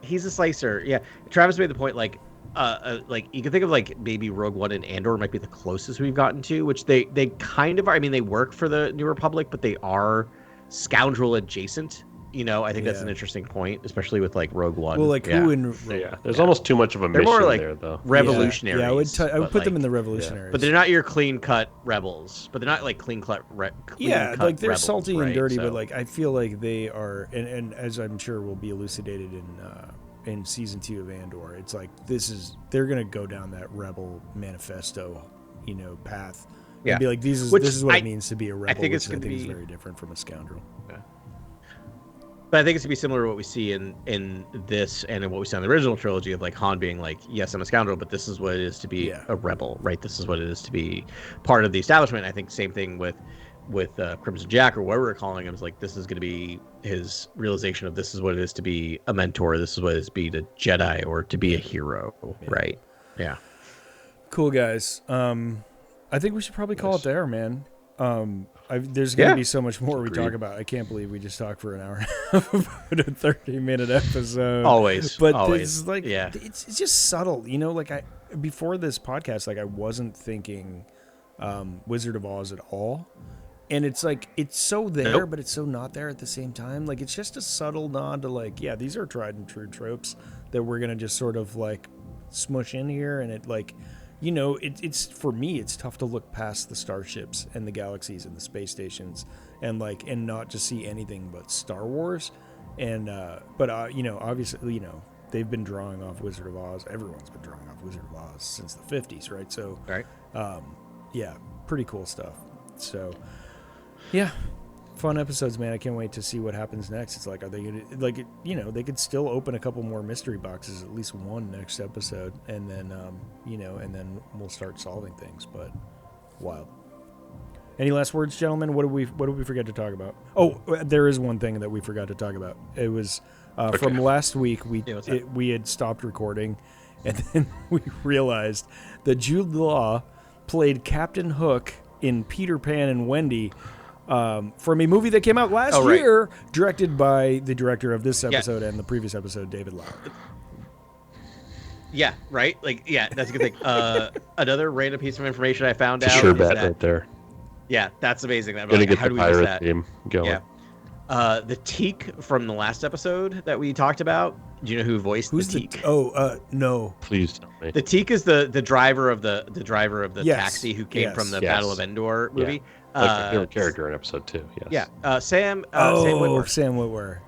he's a slicer. Yeah. Travis made the point like you can think of like maybe Rogue One and Andor might be the closest we've gotten to, which they kind of are. I mean, they work for the New Republic, but they are scoundrel adjacent. I think that's an interesting point, especially with like Rogue One. Well, like who in there's almost too much of a mission more like there, though. Revolutionaries. Yeah, I would put them in the revolutionaries. But they're not your clean cut rebels. But they're not like clean cut. Like they're rebels, salty right? and dirty, but like I feel like they are, and as I'm sure will be elucidated in season 2 of Andor, it's like they're gonna go down that rebel manifesto, path. And be like, this is what it means to be a rebel. I think it's very different from a scoundrel. Yeah. But I think it's going to be similar to what we see in this and in what we saw in the original trilogy of like Han being like, yes, I'm a scoundrel, but this is what it is to be a rebel, right? This is what it is to be part of the establishment. I think same thing with Crimson Jack or whatever we're calling him. Is like, this is going to be his realization of this is what it is to be a mentor. This is what it is to be a Jedi or to be a hero, right? Yeah. Cool, guys. I think we should probably call it there, man. There's going to be so much more we talk about. I can't believe we just talked for an hour and a half about a 30-minute episode. Always. But always. It's like, it's just subtle. You know, like before this podcast, like I wasn't thinking Wizard of Oz at all. And it's like, it's so there, but it's so not there at the same time. Like, it's just a subtle nod to like, yeah, these are tried and true tropes that we're going to just sort of like smush in here. And it like, you know, it's for me, it's tough to look past the starships and the galaxies and the space stations and like, and not just see anything but Star Wars. And, you know, obviously, you know, they've been drawing off Wizard of Oz. Everyone's been drawing off Wizard of Oz since the 50s, right? So, yeah, pretty cool stuff. So, yeah, fun episodes, man. I can't wait to see what happens next. It's like, are they gonna, like, you know, they could still open a couple more mystery boxes, at least one next episode, and then you know, and then we'll start solving things. But wild. Any last words, gentlemen? What did we forget to talk about? Oh, there is one thing that we forgot to talk about. It was from last week. We had stopped recording, and then we realized that Jude Law played Captain Hook in Peter Pan and Wendy. From a movie that came out last year, directed by the director of this episode and the previous episode, David Low. Yeah, right? Like, yeah, that's a good thing. Another random piece of information I found out. Sure bet right there. Yeah, that's amazing. Gonna like, get how the pirate theme going. Yeah. The Teak from the last episode that we talked about. Do you know who voiced the Teak? No. Please tell me. The Teak is the driver of the taxi who came from the Battle of Endor movie. Yeah. Like my favorite character in episode 2. Yes. Yeah. Sam Witwer. Sam Witwer.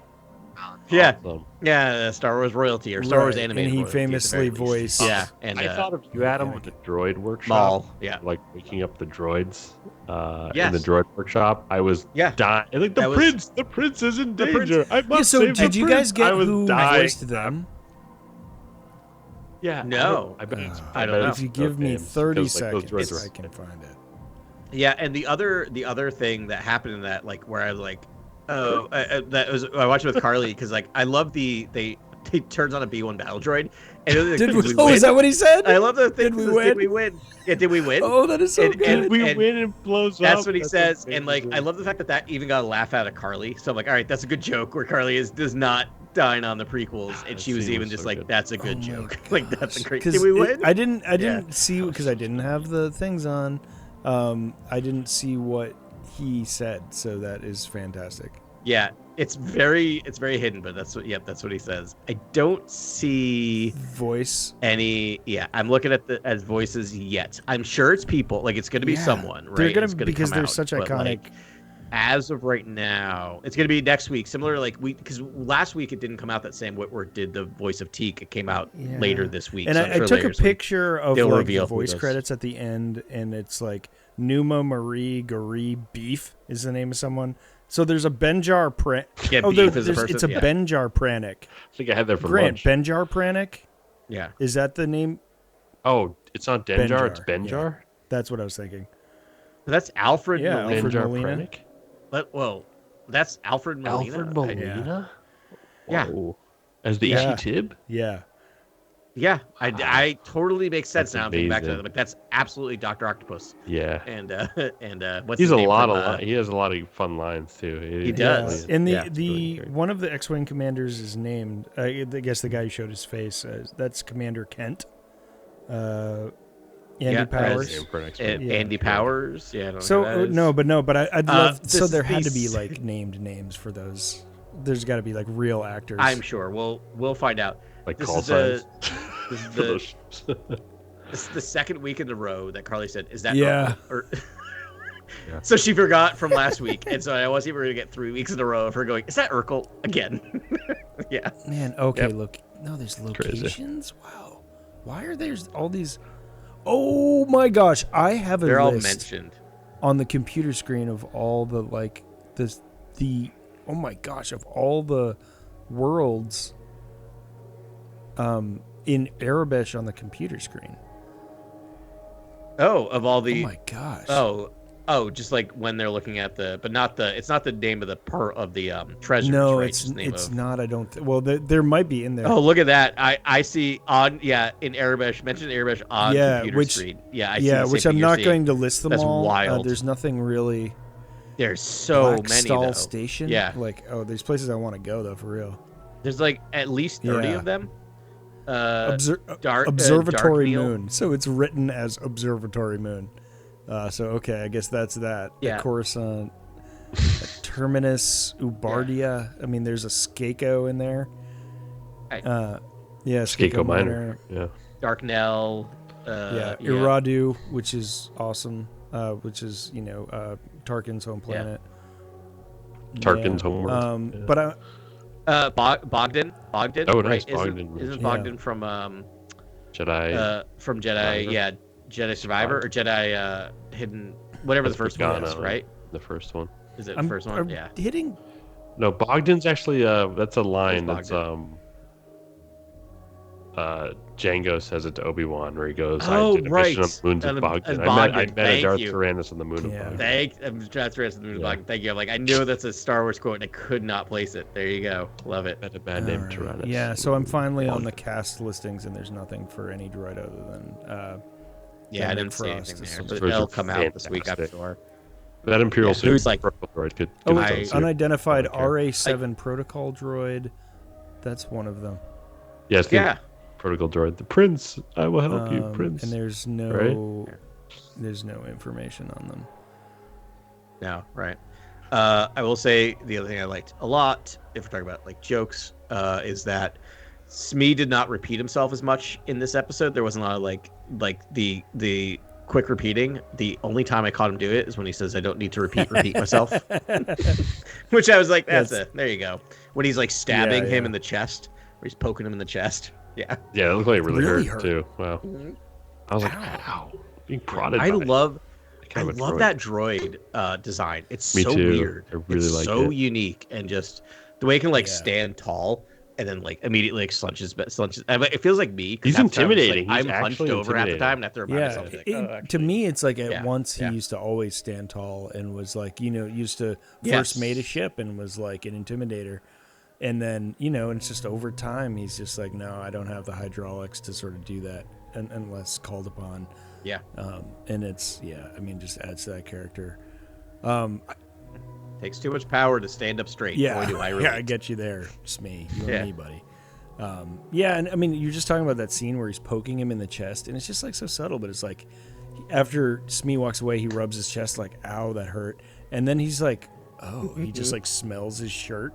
Yeah. Awesome. Yeah. Star Wars royalty or Star Wars animated. And he famously voiced. Yeah. And I thought of you, Adam, with the droid workshop. Maul. Yeah. Like waking up the droids. In the droid workshop, I was dying. Like the prince is in danger. I must save the prince. Did you guys get who dying. voiced them? Yeah. No. I bet I don't know. If you give me 30 seconds, I can find it. Yeah, and the other thing that happened in that, like, where I was like, I watched it with Carly because like I love they turns on a B1 battle droid. And like, is that what he said? I love the thing. Did we win? Did we win? Yeah, did we win? Oh, that is so good. Did we win and blows up? That's what he says. And like, I love the fact that even got a laugh out of Carly. So I'm like, all right, that's a good joke where Carly does not dine on the prequels, and she was even just like, that's a good joke. Like, that's a great. Did we win? I didn't see because I didn't have the things on. I didn't see what he said, so that is fantastic. Yeah, it's very hidden, but that's what he says. I don't see voice any. Yeah, I'm looking at as voices yet. I'm sure it's people. Like, it's going to be someone, right? They're going to because they're such iconic. Like, as of right now, it's going to be next week. Similar to like because last week it didn't come out that Sam Witwer did the voice of Teak. It came out later this week. And so I took a picture of like the voice credits at the end, and it's like Numa Marie Gary Beef is the name of someone. So there's a Benjar Pranik. Yeah, it's a Benjar Pranik. I think I had that for lunch. Benjar Pranik? Yeah. Is that the name? Oh, it's not Denjar, it's Benjar? Yeah. That's what I was thinking. That's Alfred Molina. Alfred Molina. That's Alfred Molina. Alfred Molina? Yeah. As the Ishi Tib? Yeah. Yeah, I totally makes sense now. I'm thinking back to that. Like, that's absolutely Dr. Octopus. Yeah, and what's he has a lot of fun lines too. He does. And the one of the X-wing commanders is named. I guess the guy who showed his face. That's Commander Kent. Andy Powers. Andy Powers. Yeah. I don't know but I'd love. So there had to be like named names for those. There's got to be like real actors. I'm sure. We'll find out. Like call signs. This is the second week in a row that Carly said, "Is that So she forgot from last week, and so I wasn't even going to get 3 weeks in a row of her going, "Is that Urkel again?" Yeah. Man, okay. Yep. Look, no, there's locations. Crazy. Wow, why are there all these? Oh my gosh, I have a They're list all mentioned on the computer screen of all the like the. Oh my gosh, of all the worlds. In Arabish on the computer screen. Oh, of all the. Oh my gosh. Oh, Oh, just like when they're looking at but not the. It's not the name of the treasures. No, right? it's not. I don't. Well, there might be in there. Oh, look at that! I see in Arabish, mentioned Arabish on computer screen. Yeah, I see the same which thing I'm you're not seeing. going to list them That's all. wild. There's nothing really. There's so many Stall though. Station. Yeah. Like there's places I want to go though for real. There's like at least 30 of them. Observatory Moon. So it's written as Observatory Moon. So okay, I guess that's that. Yeah. The Coruscant, Terminus Ubardia. I mean, there's a Skako in there. Skako Minor. Yeah. Darknell. Iradu, which is awesome. Which is Tarkin's home planet. Tarkin's homeworld. But Bogdan. Oh, nice. Right? Bogdan. Isn't Bogdan from Jedi? From Jedi, Survivor? Jedi Survivor or Jedi Hidden, whatever the first one is, right? The first one. Is it the first one? Yeah. Hitting. No, Bogdan's actually that's a line that's Django says it to Obi-Wan where he goes, I did a mission on the moons of Bogdan. I met a Darth Tyrannus on the moon of Bogdan. Darth Tyrannus on the moon of Bogdan. Thank you. I'm like, I knew that's a Star Wars quote and I could not place it. There you go. Love it. Met a man named Tyrannus. Yeah, so I'm finally on the cast listings and there's nothing for any droid other than I didn't see anything there, but it'll come out this week, I'm sure. That Imperial suit like droid could unidentified RA7 protocol droid. That's one of them. Yes, protocol droid. The Prince, I will help you, Prince. And there's no information on them. No, right. I will say the other thing I liked a lot, if we're talking about like jokes, is that Smee did not repeat himself as much in this episode. There wasn't a lot of like the quick repeating. The only time I caught him do it is when he says, "I don't need to repeat myself," which I was like, there you go. When he's like stabbing him in the chest, or he's poking him in the chest. Yeah, it looked like it really hurt too. Wow. Mm-hmm. I was like, ow, being prodded. I love that droid design. It's so weird. I really like it. So unique, and just the way it can stand tall and then like immediately like slunches. It feels like me. He's intimidating. I'm hunched over half the time, and I have to remind myself. To me, it's like at once he used to always stand tall and was like used to first made a ship and was like an intimidator. And then, and it's just over time, he's just like, no, I don't have the hydraulics to sort of do that unless called upon. Yeah. And it's, just adds to that character. Takes too much power to stand up straight. Yeah. Boy, do I relate. Yeah, I get you there, Smee. You and me, buddy. And I mean, you're just talking about that scene where he's poking him in the chest, and it's just like so subtle, but it's like after Smee walks away, he rubs his chest like, ow, that hurt. And then he's like, oh, he just like smells his shirt.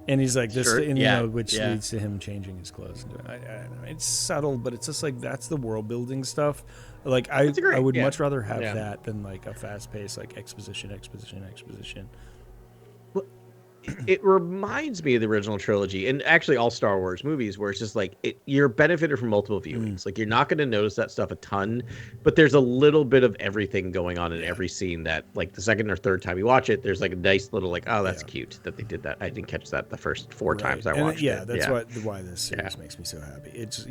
And he's like this, which leads to him changing his clothes. I don't know. It's subtle, but it's just like that's the world building stuff. Like I would much rather have that than like a fast paced like exposition. Well, it reminds me of the original trilogy and actually all Star Wars movies where it's just like you're benefited from multiple viewings. Like you're not going to notice that stuff a ton, but there's a little bit of everything going on in every scene that like the second or third time you watch it, there's like a nice little like, oh, that's cute that they did that. I didn't catch that the first four times I watched it. That's why this series makes me so happy. It's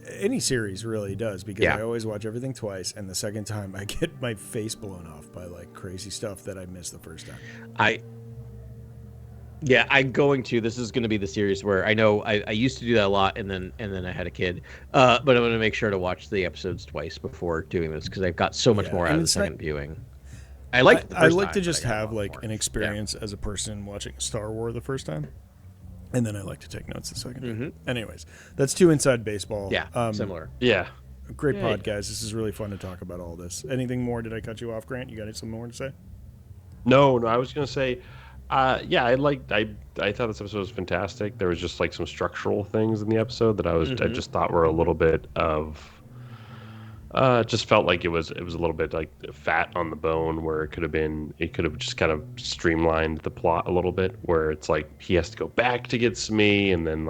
any series really does because I always watch everything twice, and the second time I get my face blown off by like crazy stuff that I missed the first time. This is going to be the series where I know I used to do that a lot, and then I had a kid. But I'm going to make sure to watch the episodes twice before doing this because I've got so much more out of the second viewing. I like to just have like an experience as a person watching Star Wars the first time, and then I like to take notes the second time. Anyways, that's too inside baseball. Yeah, similar. Yeah. Great pod, guys. This is really fun to talk about all this. Anything more? Did I cut you off, Grant? You got something more to say? No. I was going to say. I thought this episode was fantastic. There was just like some structural things in the episode that I just thought were a little bit of just felt like it was a little bit like fat on the bone where it could have just kind of streamlined the plot a little bit where it's like he has to go back to get Smee and then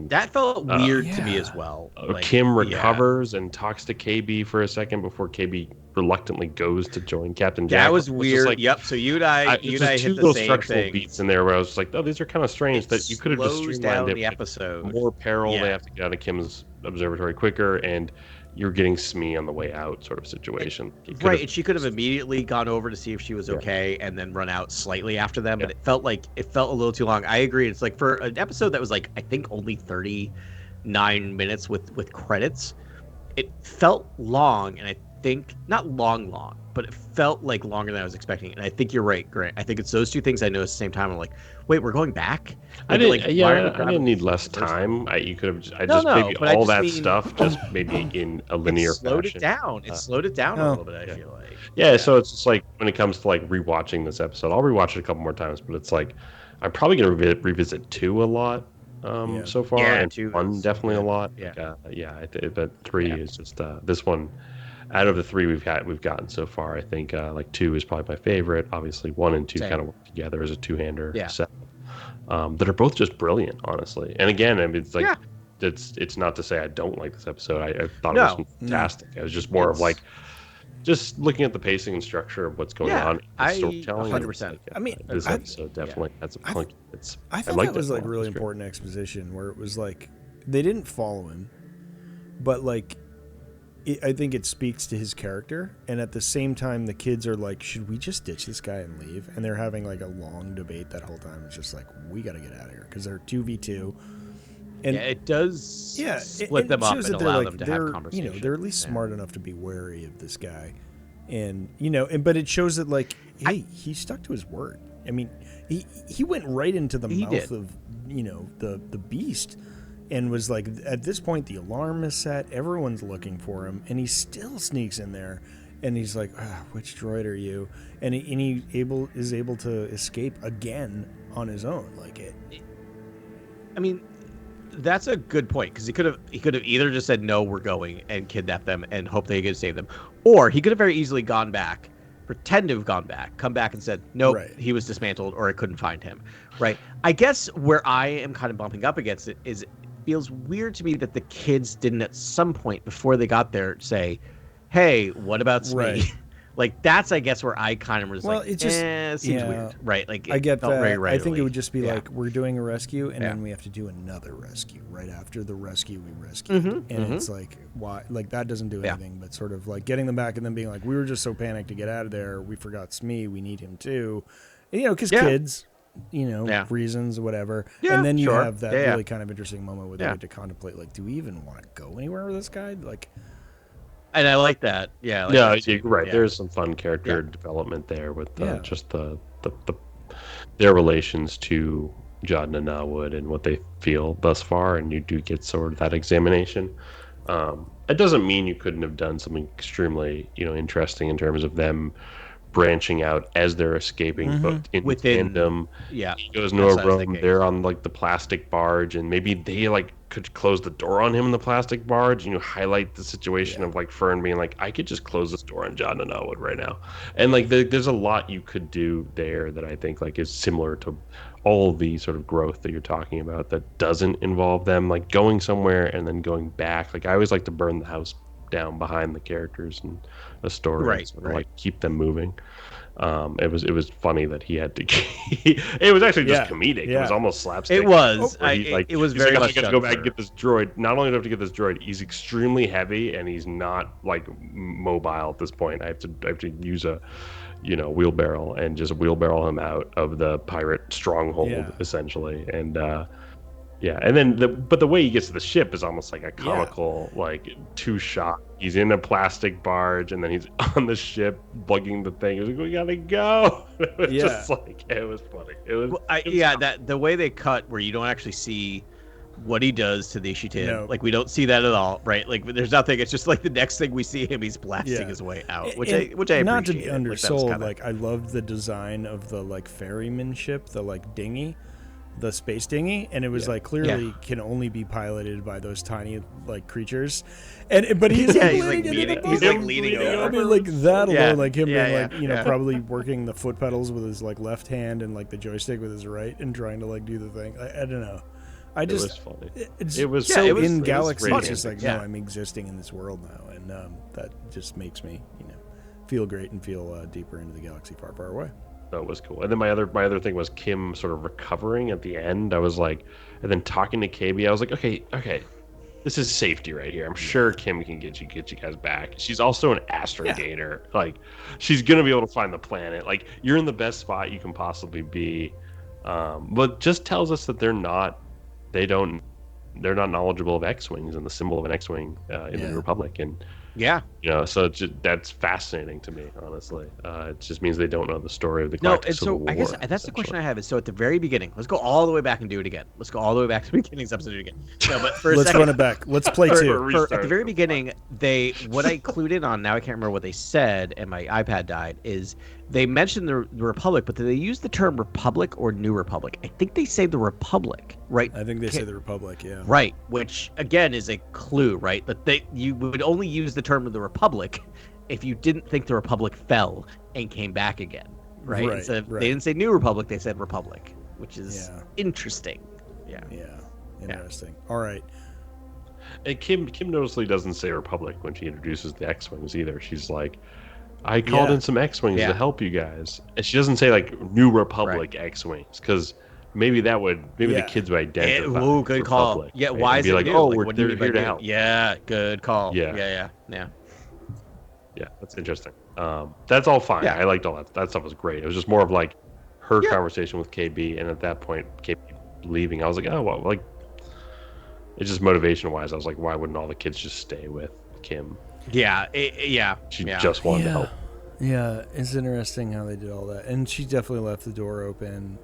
that felt weird to me as well. Kim recovers and talks to KB for a second before KB reluctantly goes to join Captain Jack. That was weird. So you and I hit two the little same structural thing. beats in there where I was like, oh, these are kind of strange. That you could have just streamlined down it. The episode. More peril. They have to get out of Kim's observatory quicker, and you're getting Smee on the way out sort of situation. Right, and she could have immediately gone over to see if she was okay and then run out slightly after them, but it felt a little too long. I agree. It's like for an episode that was like I think only 39 minutes with credits, it felt long, and I think not long, but it felt like longer than I was expecting. And I think you're right, Grant. I think it's those two things I noticed at the same time. I'm like, wait, we're going back? I didn't need less time. You could have maybe all that stuff just maybe in a linear slowed fashion. it down. It slowed it down a little bit, I feel like. Yeah, so it's just like when it comes to like rewatching this episode, I'll rewatch it a couple more times, but it's like I'm probably going to revisit 2 a lot so far, and 1 definitely a lot. But 3 is just this one. Out of the 3 we've gotten so far, I think like 2 is probably my favorite. Obviously, 1 and 2 kind of work together as a two-hander set that are both just brilliant, honestly. And again, I mean, it's like it's not to say I don't like this episode. I thought it was fantastic. It was just more of like just looking at the pacing and structure of what's going on in storytelling. 100%. I mean, this episode definitely has a plunk. I thought that was like really important exposition where it was like they didn't follow him, but like. I think it speaks to his character, and at the same time, the kids are like, "Should we just ditch this guy and leave?" And they're having like a long debate that whole time. It's just like, we got to get out of here because they're 2v2. And it does split them up and allow them to have conversations. You know, they're at least smart enough to be wary of this guy, and you know, but it shows that like, hey, he stuck to his word. I mean, he went right into the mouth of the beast. And was like, at this point, the alarm is set. Everyone's looking for him, and he still sneaks in there. And he's like, "Which droid are you?" And he is able to escape again on his own. Like it. I mean, that's a good point because he could have either just said no, we're going, and kidnapped them and hope they could save them, or he could have very easily gone back, pretend to have gone back, come back and said nope, he was dismantled, or I couldn't find him. Right. I guess where I am kind of bumping up against it is. Feels weird to me that the kids didn't at some point before they got there say, "Hey, what about Smee?" Right. Like that's, I guess, where I kind of was like, it just seems weird, right? Like I get felt that. Very I think it would just be like we're doing a rescue, and Yeah. then we have to do another rescue right after the rescue we rescued, it's like why? Like that doesn't do anything, but sort of like getting them back and then being like, we were just so panicked to get out of there, we forgot Smee, we need him too, and, you know, because kids. You know, reasons, whatever. Yeah, and then you have that really kind of interesting moment where they get to contemplate, like, do we even want to go anywhere with this guy? Like, and I like that. Yeah. You're right. Yeah. There's some fun character development there with just the their relations to Jod and Nawood and what they feel thus far, and you do get sort of that examination. It doesn't mean you couldn't have done something extremely, interesting in terms of them branching out as they're escaping, but in tandem. Yeah, he goes Room. They're on like the plastic barge, and maybe they like could close the door on him in the plastic barge, and you highlight the situation of like Fern being like, I could just close this door on Jod and Nawood right now, and like there's a lot you could do there that I think like is similar to all the sort of growth that you're talking about that doesn't involve them like going somewhere and then going back. Like I always like to burn the house down behind the characters and the story, like keep them moving. It was funny that he had to. It was actually just comedic. Yeah. It was almost slapstick. It was. It was very. I got to go back and get this droid. Not only do I have to get this droid, he's extremely heavy and he's not like mobile at this point. I have to use a, wheelbarrow and just wheelbarrow him out of the pirate stronghold essentially. And and then the way he gets to the ship is almost like a comical like two-shot. He's in a plastic barge and then he's on the ship bugging the thing. He was like, we gotta go. It was just like, it was funny. It was that the way they cut where you don't actually see what he does to the Ishitin. No. Like we don't see that at all, right? Like there's nothing. It's just like the next thing we see him, he's blasting his way out, which I appreciate. Not to be undersold, like I loved the design of the like ferryman ship, the like dinghy. The space dinghy, and it was like clearly can only be piloted by those tiny like creatures, but he's leaning over. I mean, like that alone, like him being like probably working the foot pedals with his like left hand and like the joystick with his right and trying to like do the thing. I don't know. It was funny. It was so in Galaxy. It's just like no, I'm existing in this world now, and that just makes me feel great and feel deeper into the galaxy far, far away. That was cool. And then my other thing was Kim sort of recovering at the end. I was like, and then talking to KB, I was like, okay, this is safety right here. I'm sure Kim can get you guys back. She's also an Astrogator. Yeah. Like, she's gonna be able to find the planet. Like, you're in the best spot you can possibly be. But just tells us that they're not knowledgeable of X-wings and the symbol of an X-wing in the New Republic. And so that's fascinating to me, honestly. It just means they don't know the story of the Galactic Civil War. I guess that's the question I have. Is so at the very beginning, let's go all the way back and do it again. Let's go all the way back to the beginning of the episode again. No, but for let's run it back. Let's play two. At the very beginning, what I clued in on, now I can't remember what they said, and my iPad died, is they mentioned the Republic, but did they use the term Republic or New Republic? I think they say the Republic, right? I think they say the Republic, yeah. Right, which again is a clue, right? That you would only use the term of the Republic if you didn't think the Republic fell and came back again, right? They didn't say New Republic, they said Republic, which is interesting. Yeah, interesting. All right. And Kim noticeably doesn't say Republic when she introduces the X-wings either. She's like, I called in some X-wings to help you guys, and she doesn't say like New Republic X-wings, because maybe the kids would identify. Oh, good Republic, call. Yeah, right? why is be it like, new? oh, like, they're here to help. Yeah, good call. Yeah, that's interesting. That's all fine. Yeah. I liked all that. That stuff was great. It was just more of like her conversation with KB, and at that point, KB leaving. I was like, oh well, like it's just motivation wise. I was like, why wouldn't all the kids just stay with Kim? She just wanted to help. Yeah, it's interesting how they did all that, and she definitely left the door open.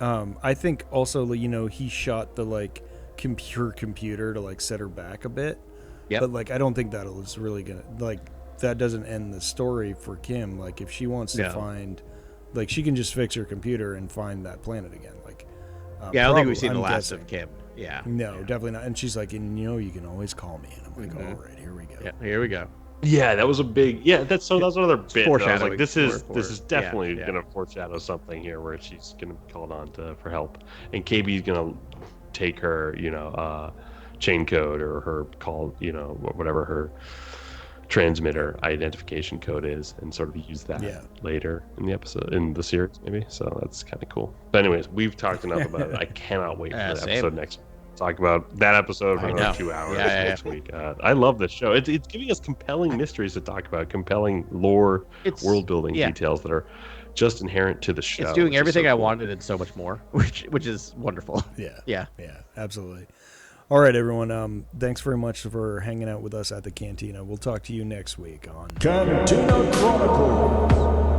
I think also, he shot the like computer to like set her back a bit. Yeah, but like I don't think that was really gonna that doesn't end the story for Kim. Like if she wants to find, like she can just fix her computer and find that planet again. Like I don't think we've seen the last of Kim. Yeah, no, definitely not. And she's like, you can always call me. And I'm like, all right, here we go. Yeah, here we go. Yeah, that was a big. Yeah, that's another bit. I was like, this is definitely gonna foreshadow something here, where she's gonna be called on for help, and KB's gonna take her, chain code or her call, whatever her transmitter identification code is, and sort of use that later in the episode, in the series, maybe. So that's kind of cool. But anyways, we've talked enough about it. I cannot wait for the episode next week. Talk about that episode for another 2 hours next week. I love this show. It's giving us compelling mysteries to talk about, compelling lore, world building details that are just inherent to the show. It's doing everything I wanted and so much more, which is wonderful. Yeah, absolutely. All right, everyone. Thanks very much for hanging out with us at the Cantina. We'll talk to you next week on Cantina Chronicles.